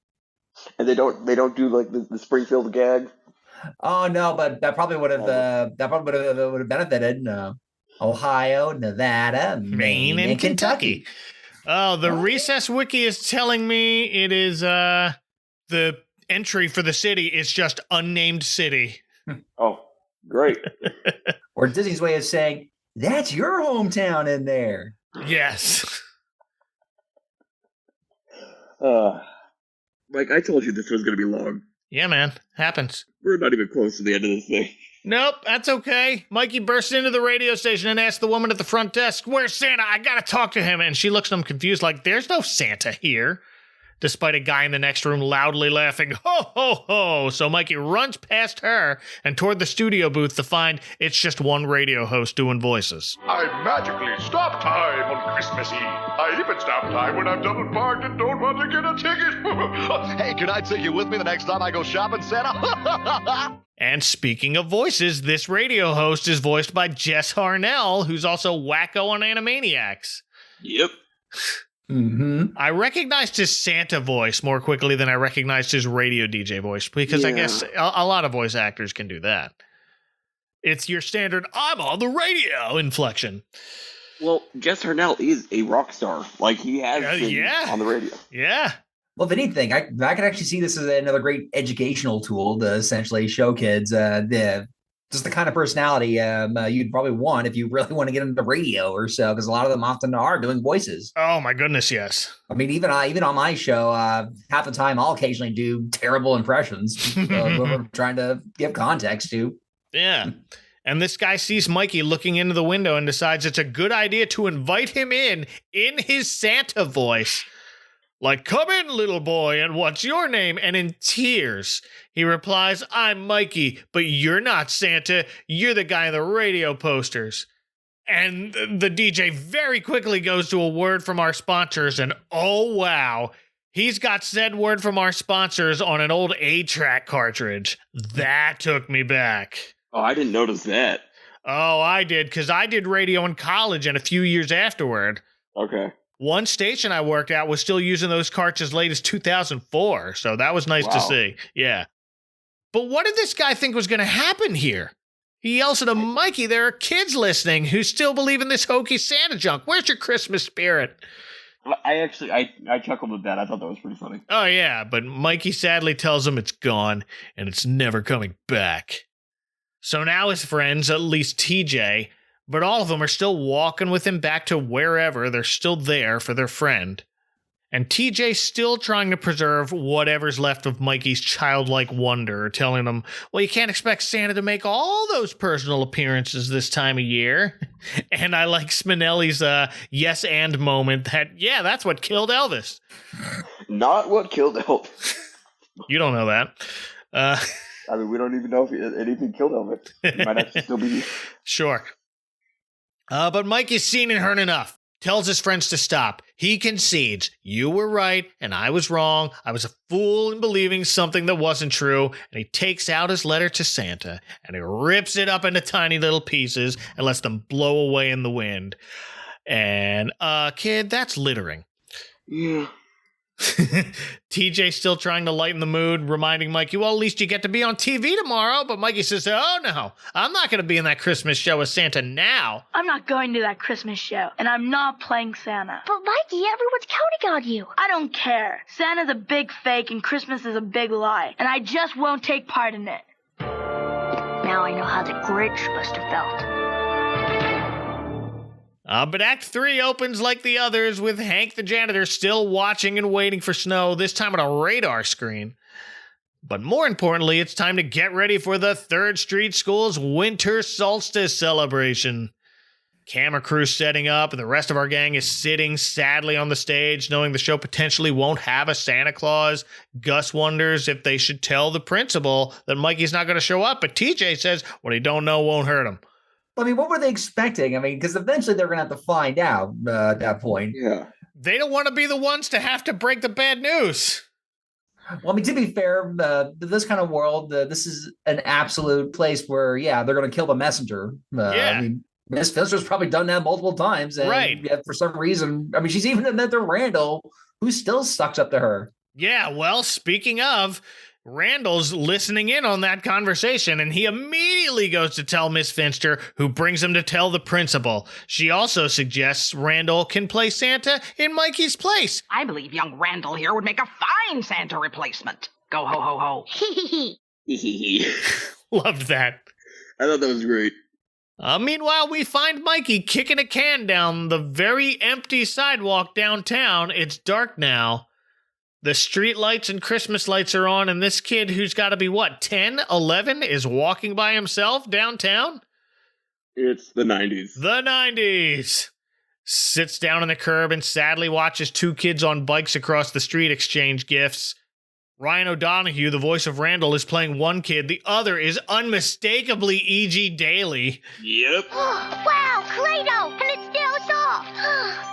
And they don't do like the Springfield gag. Oh no, but that probably would have benefited Ohio, Nevada, Maine, and Kentucky. Oh, the Recess Wiki is telling me it is the entry for the city is just unnamed city. Oh, great. Or Disney's way of saying, that's your hometown in there. Yes. Like I told you this was going to be long. Yeah, man. Happens. We're not even close to the end of this thing. Nope, that's okay. Mikey bursts into the radio station and asks the woman at the front desk, "Where's Santa? I gotta talk to him." And she looks at him confused like, "There's no Santa here." Despite a guy in the next room loudly laughing, "Ho, ho, ho." So Mikey runs past her and toward the studio booth to find it's just one radio host doing voices. I magically stop time on Christmas Eve. I even stop time when I'm double parked and don't want to get a ticket. Hey, can I take you with me the next time I go shopping, Santa? And speaking of voices, this radio host is voiced by Jess Harnell, who's also Wacko on Animaniacs. Yep. Mm-hmm. I recognized his Santa voice more quickly than I recognized his radio DJ voice, because I guess a lot of voice actors can do that. It's your standard, I'm on the radio inflection. Well, Jess Harnell is a rock star. Like, he has been on the radio. Yeah. Well, if anything, I could actually see this as another great educational tool to essentially show kids just the kind of personality you'd probably want if you really want to get into radio or so, because a lot of them often are doing voices. Oh my goodness, yes. I mean, even on my show, half the time I'll occasionally do terrible impressions who I'm trying to give context to. Yeah. And this guy sees Mikey looking into the window and decides it's a good idea to invite him in his Santa voice. Like, "Come in, little boy, and what's your name?" And in tears, he replies, "I'm Mikey, but you're not Santa. You're the guy in the radio posters." And the DJ very quickly goes to a word from our sponsors, and oh, wow, he's got said word from our sponsors on an old 8-track cartridge. That took me back. Oh, I didn't notice that. Oh, I did, because I did radio in college and a few years afterward. Okay. One station I worked at was still using those carts as late as 2004, so that was nice to see. Yeah. But what did this guy think was going to happen here? He yells at him, "Mikey, there are kids listening who still believe in this hokey Santa junk. Where's your Christmas spirit?" I chuckled at that. I thought that was pretty funny. Oh, yeah, but Mikey sadly tells him it's gone, and it's never coming back. So now his friends, at least TJ, but all of them are still walking with him back to wherever. They're still there for their friend. And TJ's still trying to preserve whatever's left of Mikey's childlike wonder, telling him, well, you can't expect Santa to make all those personal appearances this time of year. And I like Spinelli's yes and moment that, yeah, that's what killed Elvis. Not what killed Elvis. You don't know that. I mean, we don't even know if anything killed Elvis. It might actually still be. Sure. But Mikey's seen and heard enough. Tells his friends to stop. He concedes. You were right, and I was wrong. I was a fool in believing something that wasn't true. And he takes out his letter to Santa, and he rips it up into tiny little pieces and lets them blow away in the wind. And, kid, that's littering. Yeah. TJ still trying to lighten the mood, reminding Mikey, well, at least you get to be on TV tomorrow. But Mikey says, oh, no, I'm not going to be in that Christmas show with Santa now. I'm not going to that Christmas show, and I'm not playing Santa. But Mikey, everyone's counting on you. I don't care. Santa's a big fake, and Christmas is a big lie, and I just won't take part in it. Now Now I know how the Grinch must have felt. But Act 3 opens like the others, with Hank the janitor still watching and waiting for snow, this time on a radar screen. But more importantly, it's time to get ready for the 3rd Street School's winter solstice celebration. Camera crew setting up, and the rest of our gang is sitting sadly on the stage, knowing the show potentially won't have a Santa Claus. Gus wonders if they should tell the principal that Mikey's not going to show up, but TJ says what he don't know won't hurt him. I mean, what were they expecting? I mean, because eventually they're going to have to find out at that point. Yeah. They don't want to be the ones to have to break the bad news. Well, I mean, to be fair, this kind of world, this is an absolute place where, they're going to kill the messenger. I mean, Miss Finster's probably done that multiple times. And right. Yet for some reason, I mean, she's even admitted to Randall, who still sucks up to her. Yeah, well, speaking of, Randall's listening in on that conversation, and he immediately goes to tell Miss Finster, who brings him to tell the principal. She also suggests Randall can play Santa in Mikey's place. I believe young Randall here would make a fine Santa replacement. Go ho ho ho. Loved that. I thought that was great. Meanwhile, we find Mikey kicking a can down the very empty sidewalk downtown. It's dark now. The street lights and Christmas lights are on, and this kid who's got to be, 10, 11, is walking by himself downtown? It's the 90s. The 90s. Sits down on the curb and sadly watches 2 kids on bikes across the street exchange gifts. Ryan O'Donoghue, the voice of Randall, is playing one kid. The other is unmistakably E.G. Daly. Yep. Wow, Play-Doh, and it still off.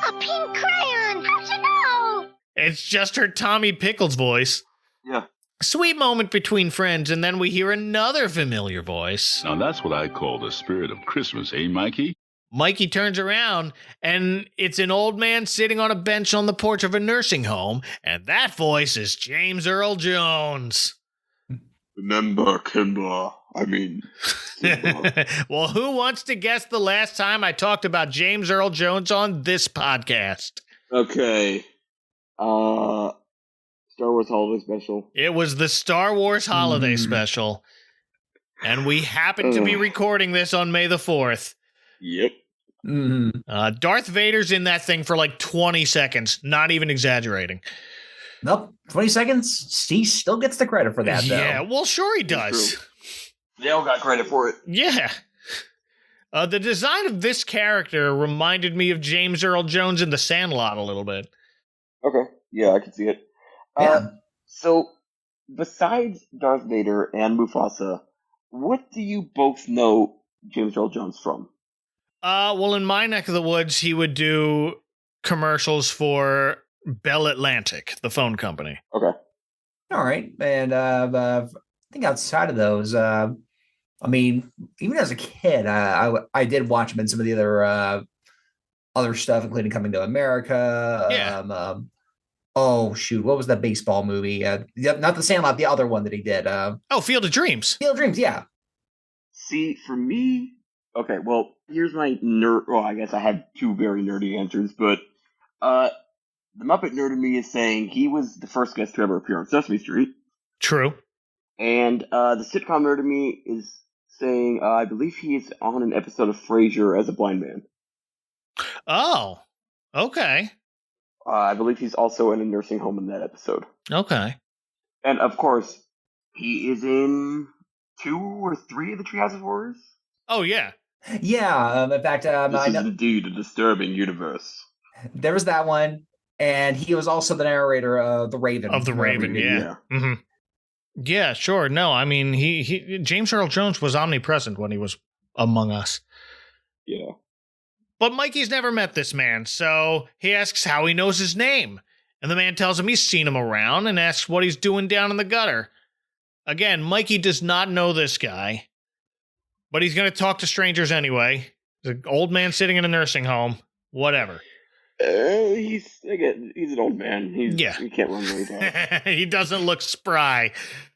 A pink crayon. How'd you know? It's just her Tommy Pickles voice. Yeah. Sweet moment between friends, and then we hear another familiar voice. Now that's what I call the spirit of Christmas, eh, Mikey? Mikey turns around, and it's an old man sitting on a bench on the porch of a nursing home, and that voice is James Earl Jones. Remember, Kimber. Well, who wants to guess the last time I talked about James Earl Jones on this podcast? Okay. Star Wars Holiday Special. It was the Star Wars Holiday Special, and we happen to be recording this on May the 4th. Yep. Darth Vader's in that thing for like 20 seconds, not even exaggerating. Nope, 20 seconds. He still gets the credit for that, though. Yeah, well, sure he does. They all got credit for it. Yeah. The design of this character reminded me of James Earl Jones in The Sandlot a little bit. Okay, yeah, I can see it. So, besides Darth Vader and Mufasa, what do you both know James Earl Jones from? Well, in my neck of the woods, he would do commercials for Bell Atlantic, the phone company. Okay. All right. And I think outside of those, I mean, even as a kid, I did watch him in some of the other stuff, including Coming to America. Yeah. Oh, shoot. What was that baseball movie? Not The Sandlot, the other one that he did. Field of Dreams. Field of Dreams, yeah. See, for me... Okay, well, here's my nerd... Well, I guess I have 2 very nerdy answers, but the Muppet nerd in me is saying he was the first guest to ever appear on Sesame Street. True. And the sitcom nerd in me is saying I believe he is on an episode of Frasier as a blind man. Oh, okay. I believe he's also in a nursing home in that episode. Okay. And, of course, he is in 2 or 3 of the Treehouse of Horrors. Oh, yeah. Yeah, in fact... this is indeed a disturbing universe. There was that one, and he was also the narrator of The Raven. Of The Raven, yeah. Mm-hmm. Yeah, sure. No, I mean, he James Earl Jones was omnipresent when he was among us. Yeah. But Mikey's never met this man, so he asks how he knows his name. And the man tells him he's seen him around and asks what he's doing down in the gutter. Again, Mikey does not know this guy, but he's going to talk to strangers anyway. He's an old man sitting in a nursing home. Whatever. He's an old man. He can't run really fast. He doesn't look spry.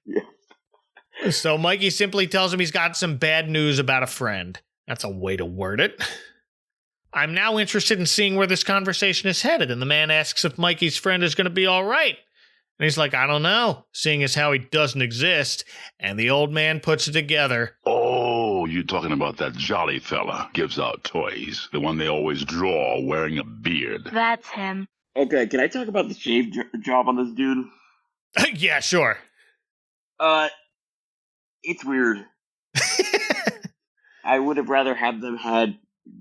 Yeah. So Mikey simply tells him he's got some bad news about a friend. That's a way to word it. I'm now interested in seeing where this conversation is headed, and the man asks if Mikey's friend is going to be all right. And he's like, I don't know, seeing as how he doesn't exist. And the old man puts it together. Oh, Oh, you're talking about that jolly fella gives out toys. The one they always draw wearing a beard. That's him. Okay, can I talk about the shave job on this dude? Yeah, sure. It's weird. I would have rather had them had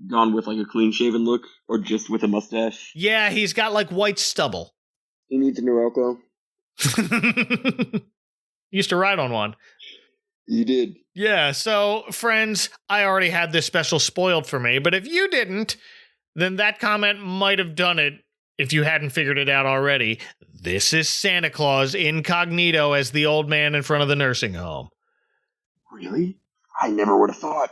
gone with like a clean-shaven look, or just with a mustache. Yeah, he's got like white stubble. He needs a new elko. Used to ride on one. You did. Yeah, so, friends, I already had this special spoiled for me, but if you didn't, then that comment might have done it if you hadn't figured it out already. This is Santa Claus incognito as the old man in front of the nursing home. Really? I never would have thought.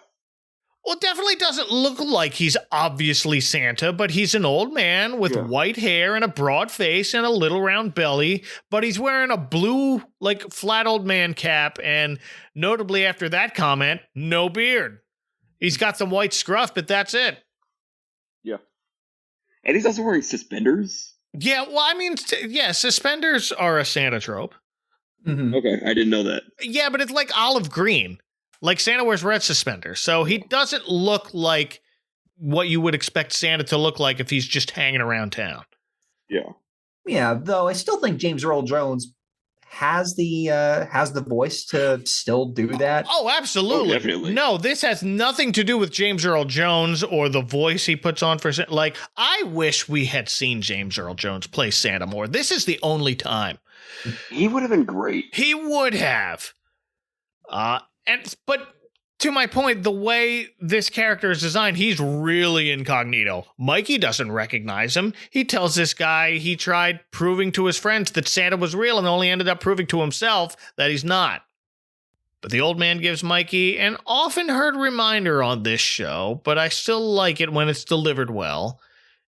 Well, it definitely doesn't look like he's obviously Santa, but he's an old man with white hair and a broad face and a little round belly, but he's wearing a blue, like, flat old man cap, and notably after that comment, no beard. He's got some white scruff, but that's it. Yeah. And he's also wearing suspenders? Yeah, well, I mean, yeah, suspenders are a Santa trope. Mm-hmm. Okay, I didn't know that. Yeah, but it's like olive green. Like Santa wears red suspenders, so he doesn't look like what you would expect Santa to look like if he's just hanging around town. Yeah. Yeah, though I still think James Earl Jones has the voice to still do that. Oh, absolutely. Oh, definitely. No, this has nothing to do with James Earl Jones or the voice he puts on for Santa. Like, I wish we had seen James Earl Jones play Santa more. This is the only time. He would have been great. He would have. But to my point, the way this character is designed, he's really incognito. Mikey doesn't recognize him. He tells this guy he tried proving to his friends that Santa was real and only ended up proving to himself that he's not. But the old man gives Mikey an often heard reminder on this show, but I still like it when it's delivered well.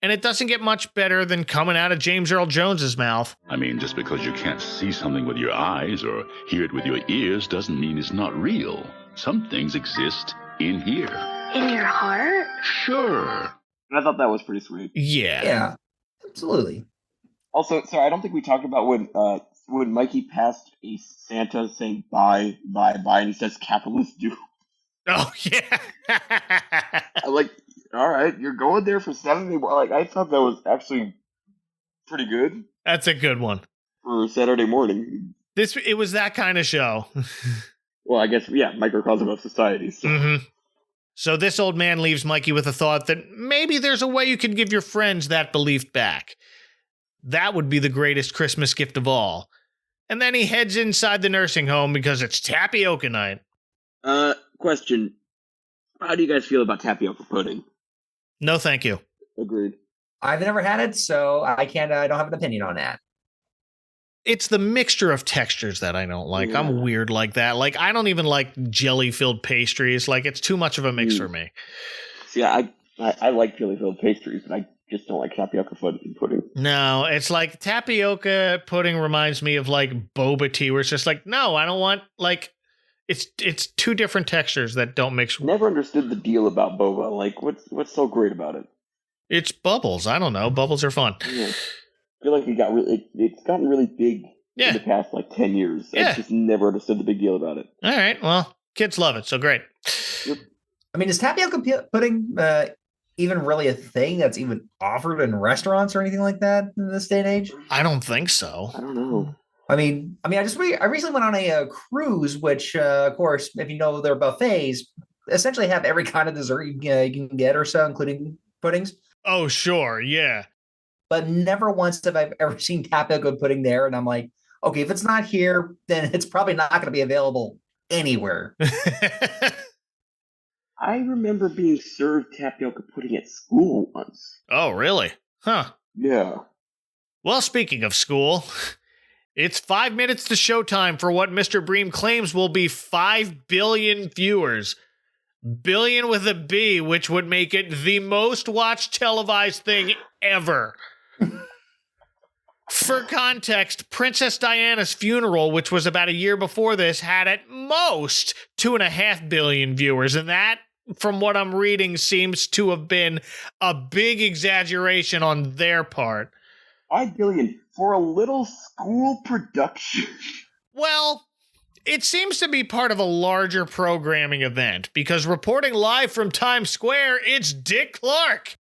And it doesn't get much better than coming out of James Earl Jones's mouth. I mean, just because you can't see something with your eyes or hear it with your ears doesn't mean it's not real. Some things exist in here. In your heart? Sure. And I thought that was pretty sweet. Yeah. Yeah, absolutely. Also, sorry, I don't think we talked about when Mikey passed a Santa saying bye, and he says capitalist do. Oh, yeah. Like, all right, you're going there for 7 days. Like, I thought that was actually pretty good. That's a good one. For Saturday morning. It was that kind of show. Well, I guess, yeah, microcosm of society. So. Mm-hmm. So this old man leaves Mikey with a thought that maybe there's a way you can give your friends that belief back. That would be the greatest Christmas gift of all. And then he heads inside the nursing home because it's tapioca night. Question. How do you guys feel about tapioca pudding? No, thank you. Agreed. I've never had it, so I don't have an opinion on that. It's the mixture of textures that I don't like. Yeah. I'm weird like that. Like, I don't even like jelly-filled pastries. Like, it's too much of a mix for me. See, I like jelly-filled pastries, but I just don't like tapioca pudding. No, it's like tapioca pudding reminds me of, like, boba tea, where it's just like, no, I don't want, like, it's two different textures that don't mix. Never understood the deal about boba. Like, what's so great about it? It's bubbles. I don't know. Bubbles are fun. Yeah. I feel like it's gotten really big in the past, like, 10 years. Yeah. I just never understood the big deal about it. All right. Well, kids love it, so great. Yep. I mean, is tapioca pudding even really a thing that's even offered in restaurants or anything like that in this day and age? I don't think so. I don't know. I recently went on a cruise, which, of course, if you know their buffets, essentially have every kind of dessert you can get or so, including puddings. Oh, sure. Yeah. But never once have I ever seen tapioca pudding there. And I'm like, okay, if it's not here, then it's probably not going to be available anywhere. I remember being served tapioca pudding at school once. Oh, really? Huh. Yeah. Well, speaking of school, it's 5 minutes to showtime for what Mr. Bream claims will be 5 billion viewers. Billion with a B, which would make it the most watched televised thing ever. For context, Princess Diana's funeral, which was about a year before this, had at most 2.5 billion viewers, and that, from what I'm reading, seems to have been a big exaggeration on their part. 5 billion for a little school production. Well, It seems to be part of a larger programming event, because reporting live from Times Square, it's Dick Clark.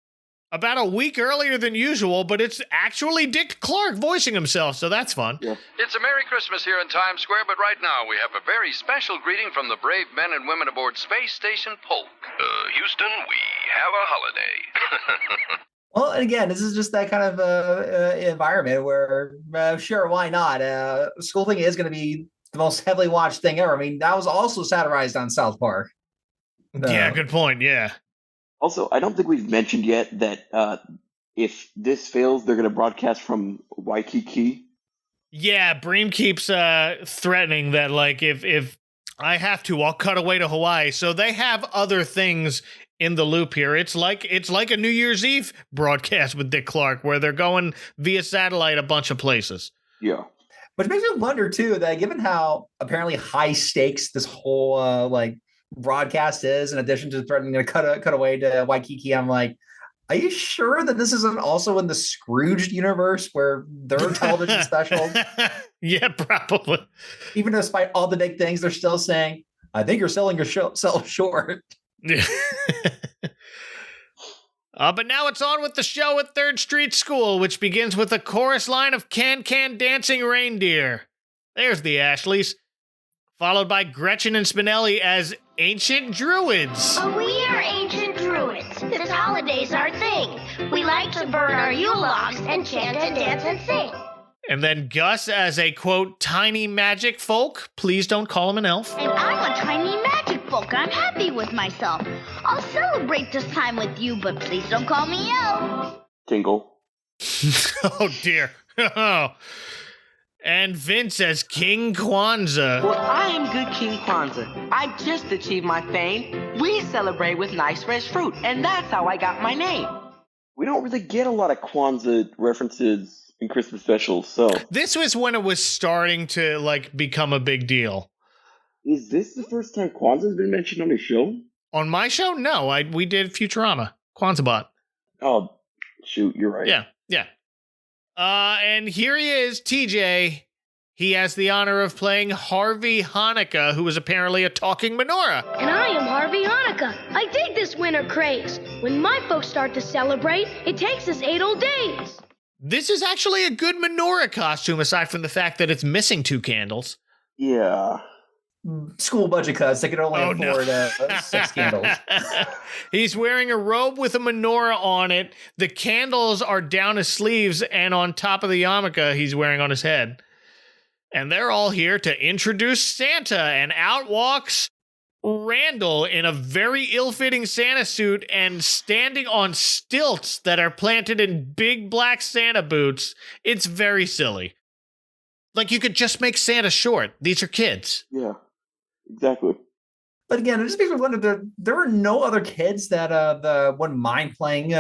About a week earlier than usual, but it's actually Dick Clark voicing himself, so that's fun. Yeah. It's a Merry Christmas here in Times Square, but right now we have a very special greeting from the brave men and women aboard Space Station Polk. Houston, we have a holiday. Well, and again, this is just that kind of environment where, sure, why not? School thing is going to be the most heavily watched thing ever. I mean, that was also satirized on South Park. Yeah, good point, yeah. Also, I don't think we've mentioned yet that if this fails, they're going to broadcast from Waikiki. Yeah, Bream keeps threatening that, like, if I have to, I'll cut away to Hawaii. So they have other things in the loop here. It's like a New Year's Eve broadcast with Dick Clark, where they're going via satellite a bunch of places. Yeah. Which makes me wonder, too, that given how apparently high stakes this whole, broadcast is, in addition to threatening to cut away to Waikiki, I'm like, are you sure that this isn't also in the Scrooged universe where their television special? Yeah, probably. Even despite all the big things, they're still saying, I think you're selling yourself short. Yeah. But now it's on with the show at 3rd Street School, which begins with a chorus line of Can-Can Dancing Reindeer. There's the Ashleys. Followed by Gretchen and Spinelli as Ancient Druids. Oh, we are ancient druids. This holiday's our thing. We like to burn our Yule logs and chant and dance and sing. And then Gus as a, quote, tiny magic folk. Please don't call him an elf. And I'm a tiny magic folk. I'm happy with myself. I'll celebrate this time with you, but please don't call me elf. Tingle. Oh, dear. And Vince as King Kwanzaa. Well, I am good King Kwanzaa. I just achieved my fame. We celebrate with nice fresh fruit, and that's how I got my name. We don't really get a lot of Kwanzaa references in Christmas specials, so... This was when it was starting to, become a big deal. Is this the first time Kwanzaa's been mentioned on a show? On my show? No, we did Futurama. Kwanzaa Bot. Oh, shoot, you're right. Yeah. And here he is, TJ. He has the honor of playing Harvey Hanukkah, who is apparently a talking menorah. And I am Harvey Hanukkah. I dig this winter craze. When my folks start to celebrate, it takes us 8 whole days. This is actually a good menorah costume, aside from the fact that it's missing 2 candles. Yeah. School budget cuts. They could only afford 6 candles. He's wearing a robe with a menorah on it. The candles are down his sleeves, and on top of the yarmulke he's wearing on his head. And they're all here to introduce Santa, and out walks Randall in a very ill-fitting Santa suit and standing on stilts that are planted in big black Santa boots. It's very silly. Like, you could just make Santa short. These are kids. Yeah. Exactly. But again, it just makes me wonder, there were no other kids that wouldn't mind playing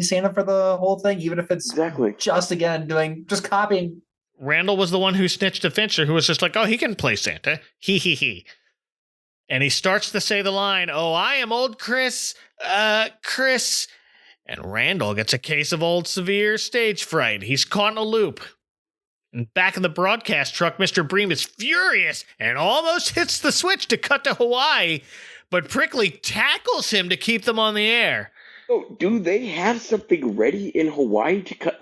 Santa for the whole thing, even if it's just copying. Randall was the one who snitched to Fincher, who was just like, oh, he can play Santa. He. And he starts to say the line, oh, I am old Chris. And Randall gets a case of old severe stage fright. He's caught in a loop. And back in the broadcast truck, Mr. Bream is furious and almost hits the switch to cut to Hawaii, but Prickly tackles him to keep them on the air. Oh, do they have something ready in Hawaii to cut,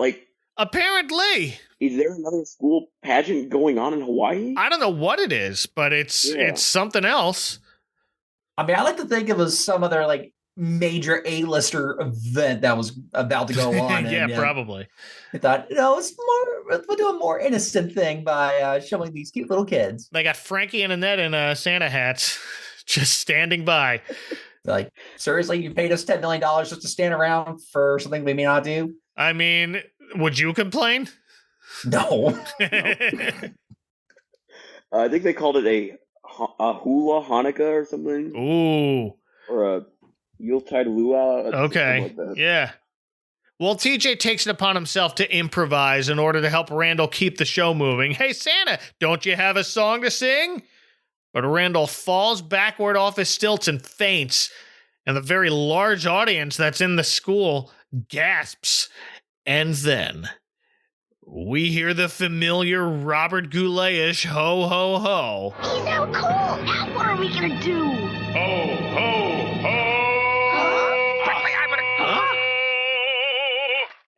Apparently. Is there another school pageant going on in Hawaii? I don't know what it is, but it's something else. I mean, I like to think it was some other, major A-lister event that was about to go on. Yeah, probably. I thought, we'll do a more innocent thing by showing these cute little kids. They got Frankie and Annette in Santa hats just standing by. Seriously, you paid us $10 million just to stand around for something we may not do? I mean, would you complain? No. I think they called it a hula Hanukkah or something. Ooh. Or a Yuletide luau. Okay. Yeah. Well, TJ takes it upon himself to improvise in order to help Randall keep the show moving. Hey, Santa, don't you have a song to sing? But Randall falls backward off his stilts and faints, and the very large audience that's in the school gasps. And then we hear the familiar Robert Goulet-ish ho ho ho. He's out cold. Now what are we gonna do? Ho, ho, ho!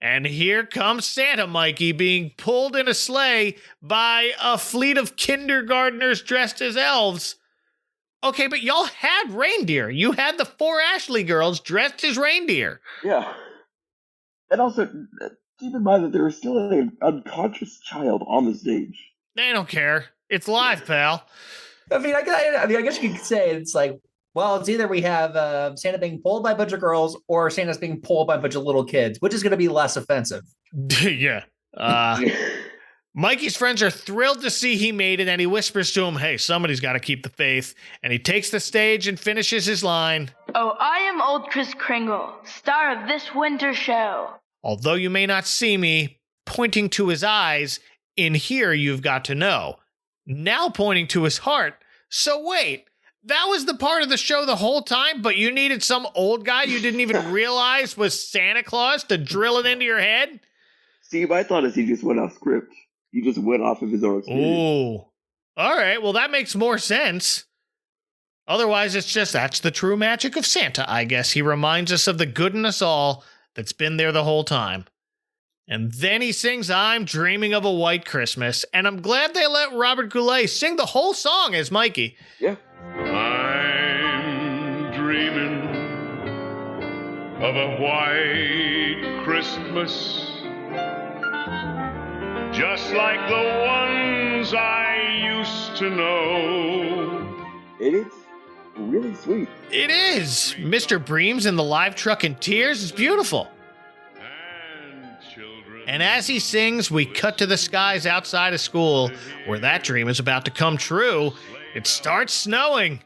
And here comes Santa Mikey being pulled in a sleigh by a fleet of kindergartners dressed as elves. Okay, but y'all had reindeer. You had the 4 Ashley girls dressed as reindeer. Yeah. And also, keep in mind that there is still an unconscious child on the stage. They don't care. It's live, pal. I guess you could say it's like, well, it's either we have Santa being pulled by a bunch of girls or Santa's being pulled by a bunch of little kids, which is going to be less offensive. Yeah. Mikey's friends are thrilled to see he made it, and he whispers to him, hey, somebody's got to keep the faith. And he takes the stage and finishes his line. Oh, I am old Kris Kringle, star of this winter show. Although you may not see me, pointing to his eyes, in here you've got to know. Now pointing to his heart. So wait, that was the part of the show the whole time, but you needed some old guy you didn't even realize was Santa Claus to drill it into your head? See, my thought is he just went off script. He just went off of his own experience. Ooh. All right, well, that makes more sense. Otherwise, it's just that's the true magic of Santa, I guess. He reminds us of the good in us all that's been there the whole time. And then he sings I'm Dreaming of a White Christmas, and I'm glad they let Robert Goulet sing the whole song as Mikey. Yeah. I'm dreaming of a white Christmas, just like the ones I used to know. It's really sweet. It is. Mr. Breams in the live truck in tears is beautiful. And as he sings, we cut to the skies outside of school, where that dream is about to come true. It starts snowing.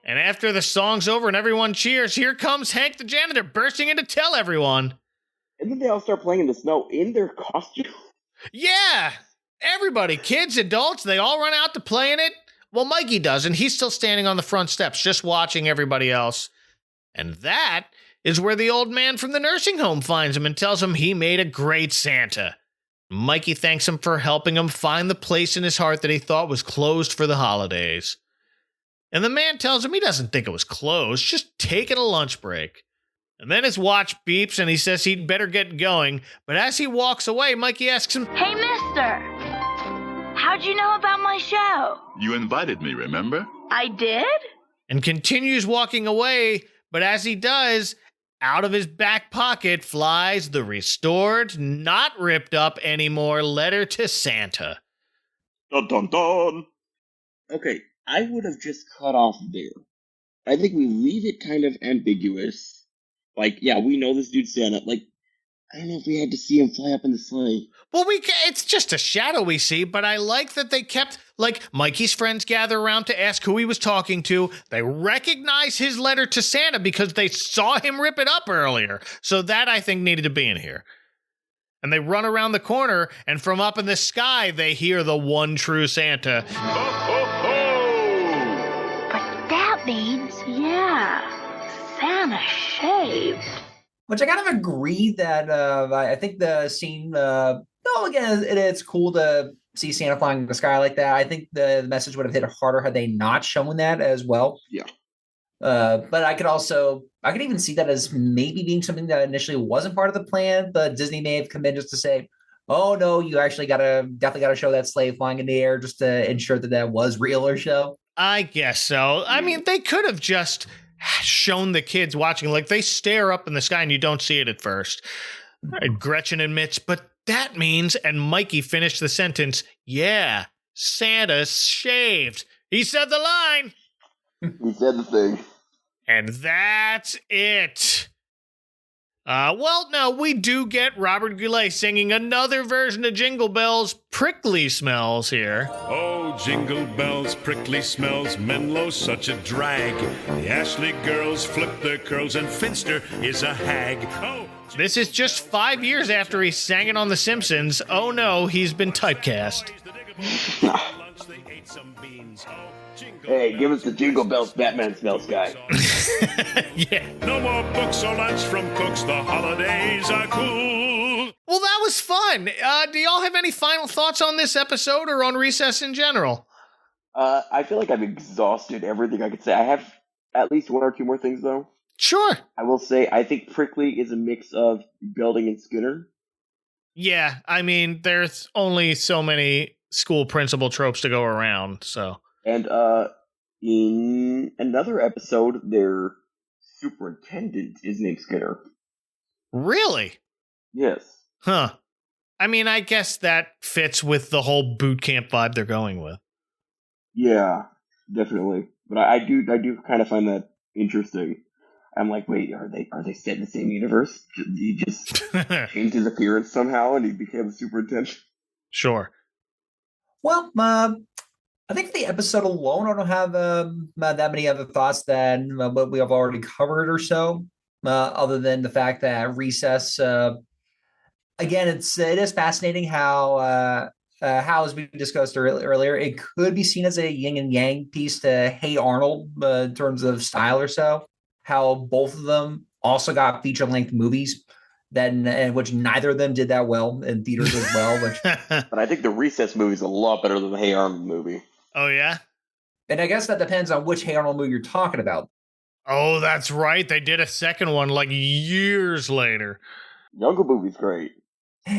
And after the song's over and everyone cheers, here comes Hank the janitor bursting in to tell everyone. And then they all start playing in the snow in their costume. Yeah! Everybody, kids, adults, they all run out to play in it. Well, Mikey doesn't. He's still standing on the front steps, just watching everybody else. And that is where the old man from the nursing home finds him and tells him he made a great Santa. Mikey thanks him for helping him find the place in his heart that he thought was closed for the holidays. And the man tells him he doesn't think it was closed, just taking a lunch break. And then his watch beeps and he says he'd better get going, but as he walks away, Mikey asks him, Hey, mister, how'd you know about my show? You invited me, remember? I did? And continues walking away, but as he does, out of his back pocket flies the restored, not ripped up anymore letter to Santa. Dun dun dun. Okay, I would have just cut off there. I think we leave it kind of ambiguous. Like, yeah, we know this dude's Santa. Like, I don't know if we had to see him fly up in the sleigh. Well, it's just a shadow we see, but I like that they kept, like, Mikey's friends gather around to ask who he was talking to. They recognize his letter to Santa because they saw him rip it up earlier. So that, I think, needed to be in here. And they run around the corner, and from up in the sky, they hear the one true Santa. Ho, ho, ho! But that means, Santa shaved. Which I kind of agree that I think the scene, again, it's cool to see Santa flying in the sky like that. I think the message would have hit harder had they not shown that as well. Yeah. But I could even see that as maybe being something that initially wasn't part of the plan, but Disney may have come in just to say, oh no, you actually definitely gotta show that sleigh flying in the air just to ensure that was real or show. I guess so. I mean, they could have just shown the kids watching, like they stare up in the sky and you don't see it at first. And Gretchen admits, but that means, and Mikey finished the sentence, yeah, Santa shaved. He said the line. He said the thing. And that's it. Well, no, we do get Robert Goulet singing another version of Jingle Bells, Prickly Smells here. Oh, jingle bells, prickly smells, Menlo's such a drag. The Ashley girls flip their curls and Finster is a hag. Oh, this is just 5 years after he sang it on The Simpsons. Oh no, he's been typecast. Hey, give us the Jingle Bells Batman smells guy. Yeah. No more books or lunch from cooks. The holidays are cool. Well, Well, that was fun. Do y'all have any final thoughts on this episode or on Recess in general? I feel like I've exhausted everything I could say. I have at least one or two more things, though. Sure. I will say I think Prickly is a mix of Belding and Skinner. Yeah, I mean, there's only so many school principal tropes to go around, so. And in another episode, their superintendent is named Skinner. Really? Yes. Huh. I mean, I guess that fits with the whole boot camp vibe they're going with. Yeah, definitely. But I do kind of find that interesting. I'm like, wait, are they set in the same universe? Did he just changed his appearance somehow and he became a superintendent? Sure. Well, I think for the episode alone, I don't have that many other thoughts than what we have already covered or so. Other than the fact that Recess, again, it is fascinating how as we discussed earlier, it could be seen as a yin and yang piece to Hey Arnold in terms of style or so. How both of them also got feature-length movies, which neither of them did that well in theaters as well. But I think the Recess movie is a lot better than the Hey Arnold movie. Oh, yeah? And I guess that depends on which Hey Arnold movie you're talking about. Oh, that's right. They did a second one like years later. Jungle Movie's great.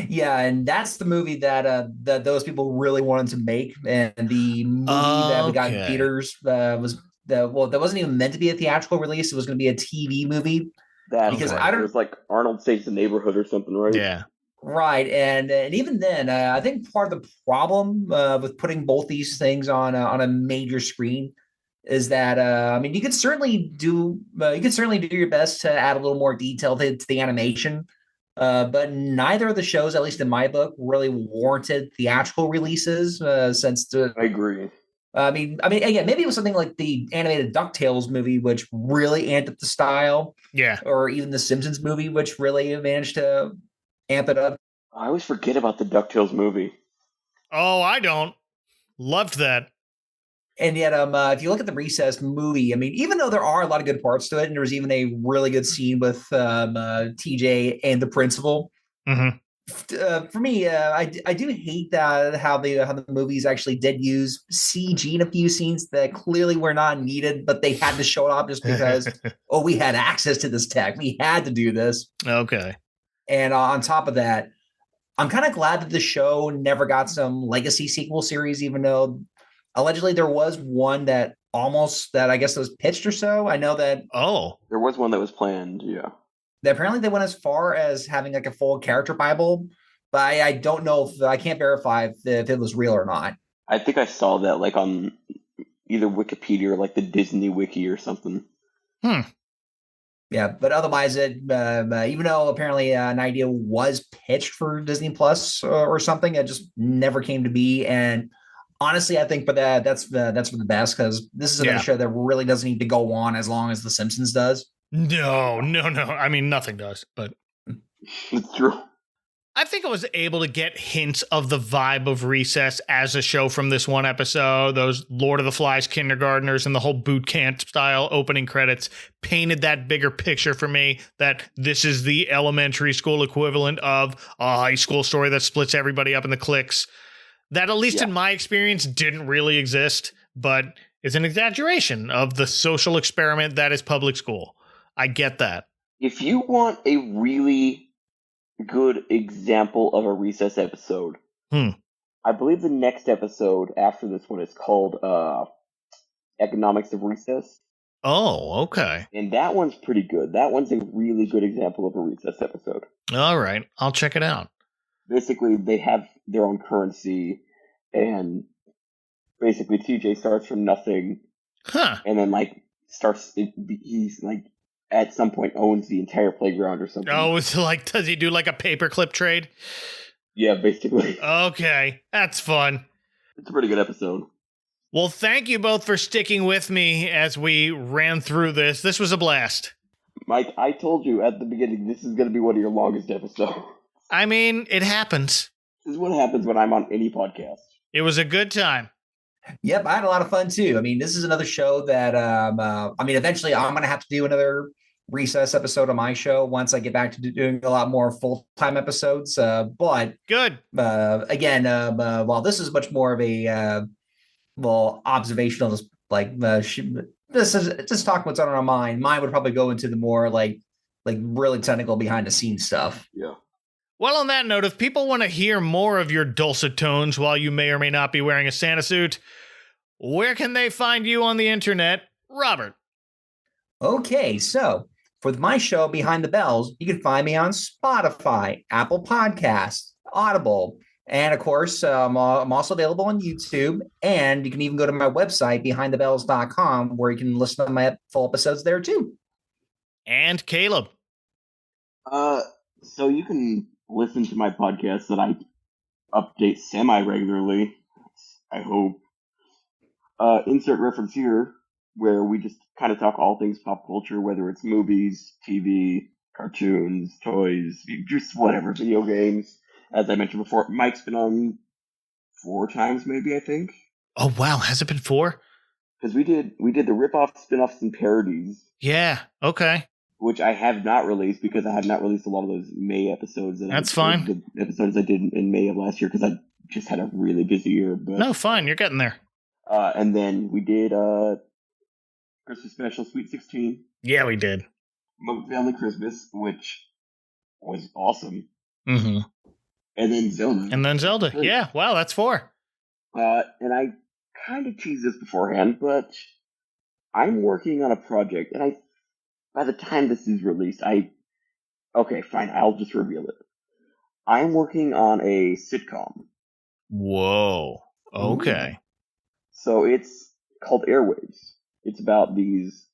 Yeah, and that's the movie that those people really wanted to make. And the movie that we got in theaters that wasn't even meant to be a theatrical release. It was going to be a TV movie. Because it was like Arnold Saves the Neighborhood or something, right? Yeah. Right, and even then, I think part of the problem with putting both these things on a major screen is that I mean, you could certainly do your best to add a little more detail to the animation, but neither of the shows, at least in my book, really warranted theatrical releases. I agree. I mean, again, maybe it was something like the animated DuckTales movie, which really amped up the style. Yeah. Or even the Simpsons movie, which really managed to amp it up. I always forget about the DuckTales movie. Oh, I don't. Loved that. And yet, if you look at the Recess movie, I mean, even though there are a lot of good parts to it, and there was even a really good scene with TJ and the principal. Mm-hmm. For me, I do hate that how the movies actually did use CG in a few scenes that clearly were not needed, but they had to show it off just because we had access to this tech, we had to do this. Okay. And on top of that, I'm kind of glad that the show never got some legacy sequel series, even though allegedly there was one that I guess was pitched or so. I know that. Oh, there was one that was planned. Yeah. Apparently they went as far as having like a full character Bible, but I don't know if I can't verify if it was real or not. I think I saw that like on either Wikipedia or like the Disney Wiki or something. Yeah, but otherwise, even though apparently an idea was pitched for Disney Plus or something, it just never came to be. And honestly, I think for that's for the best, because this is a show that really doesn't need to go on as long as The Simpsons does. No. I mean, nothing does, but it's true. I think I was able to get hints of the vibe of Recess as a show from this one episode. Those Lord of the Flies kindergartners and the whole boot camp style opening credits painted that bigger picture for me, that this is the elementary school equivalent of a high school story that splits everybody up in the cliques. That, at least in my experience, didn't really exist, but it's an exaggeration of the social experiment that is public school. I get that. If you want a really good example of a Recess episode, I believe the next episode after this one is called Economics of Recess. Oh, okay. And that one's pretty good. That one's a really good example of a Recess episode. All right. I'll check it out. Basically, they have their own currency, and basically TJ starts from nothing. And then, like, he's, like, at some point owns the entire playground or something. Oh, it's like, does he do like a paperclip trade? Yeah, basically. Okay, that's fun. It's a pretty good episode. Well, thank you both for sticking with me as we ran through this. This was a blast. Mike, I told you at the beginning, this is going to be one of your longest episodes. I mean, it happens. This is what happens when I'm on any podcast. It was a good time. Yep, I had a lot of fun too. I mean, this is another show that, eventually I'm going to have to do another recess episode of my show once I get back to doing a lot more full-time episodes. But good. Again, while this is much more of a observational, just like this is just talking what's on our mind. Mine would probably go into the more like really technical behind the scenes stuff. Yeah. Well, on that note, if people want to hear more of your dulcet tones while you may or may not be wearing a Santa suit, where can they find you on the internet, Robert? Okay, so for my show Behind the Bells, you can find me on Spotify, Apple Podcasts, Audible, and of course, I'm also available on YouTube. And you can even go to my website, behindthebells.com, where you can listen to my full episodes there too. And Caleb. So you can listen to my podcast that I update semi-regularly, I hope. Insert reference here, where we just kind of talk all things pop culture, whether it's movies, TV, cartoons, toys, just whatever, video games. As I mentioned before, Mike's been on 4 times, maybe, I think. Oh, wow. Has it been 4? Because we did the rip-off, spin-offs, and parodies. Yeah, okay. Which I have not released because I have not released a lot of those May episodes. That's fine. The episodes I did in May of last year because I just had a really busy year. But, no, fine. You're getting there. And then we did Christmas special, Sweet 16. Yeah, we did. Muppet Family Christmas, which was awesome. Mm-hmm. And then Zelda. Yeah, wow, that's 4. And I kind of teased this beforehand, but I'm working on a project, and by the time this is released, okay, fine, I'll just reveal it. I'm working on a sitcom. Whoa. Okay. So it's called Airwaves. It's about these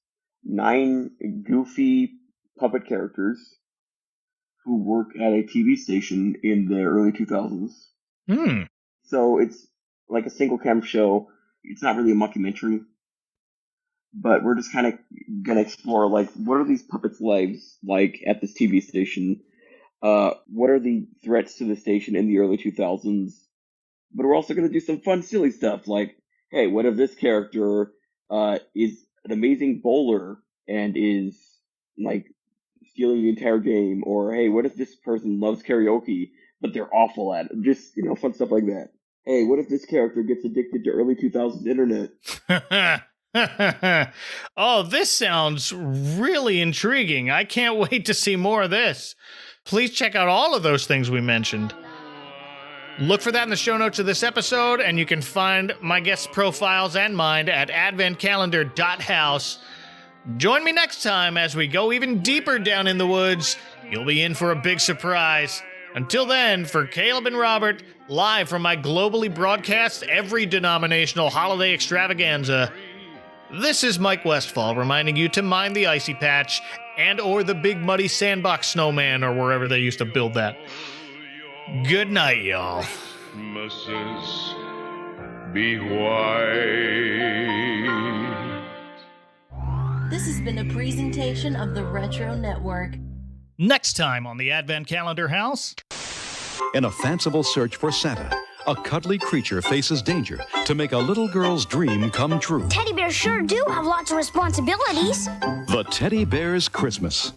9 goofy puppet characters who work at a TV station in the early 2000s. So it's like a single camera show. It's not really a mockumentary, but we're just kind of going to explore, like, what are these puppets' lives like at this TV station? What are the threats to the station in the early 2000s? But we're also going to do some fun, silly stuff, like, hey, what if this character is an amazing bowler and is, like, stealing the entire game? Or, hey, what if this person loves karaoke, but they're awful at it? Just, fun stuff like that. Hey, what if this character gets addicted to early 2000s internet? Oh, this sounds really intriguing. I can't wait to see more of this. Please check out all of those things we mentioned. Look for that in the show notes of this episode, and you can find my guest profiles and mine at adventcalendar.house. Join me next time as we go even deeper down in the woods. You'll be in for a big surprise. Until then, for Caleb and Robert, live from my globally broadcast every denominational holiday extravaganza, this is Mike Westfall reminding you to mind the icy patch and or the big muddy sandbox snowman or wherever they used to build that. Good night, y'all. Christmases be white. This has been a presentation of the Retro Network. Next time on the Advent Calendar House. In a fanciful search for Santa, a cuddly creature faces danger to make a little girl's dream come true. Teddy bears sure do have lots of responsibilities. The Teddy Bear's Christmas.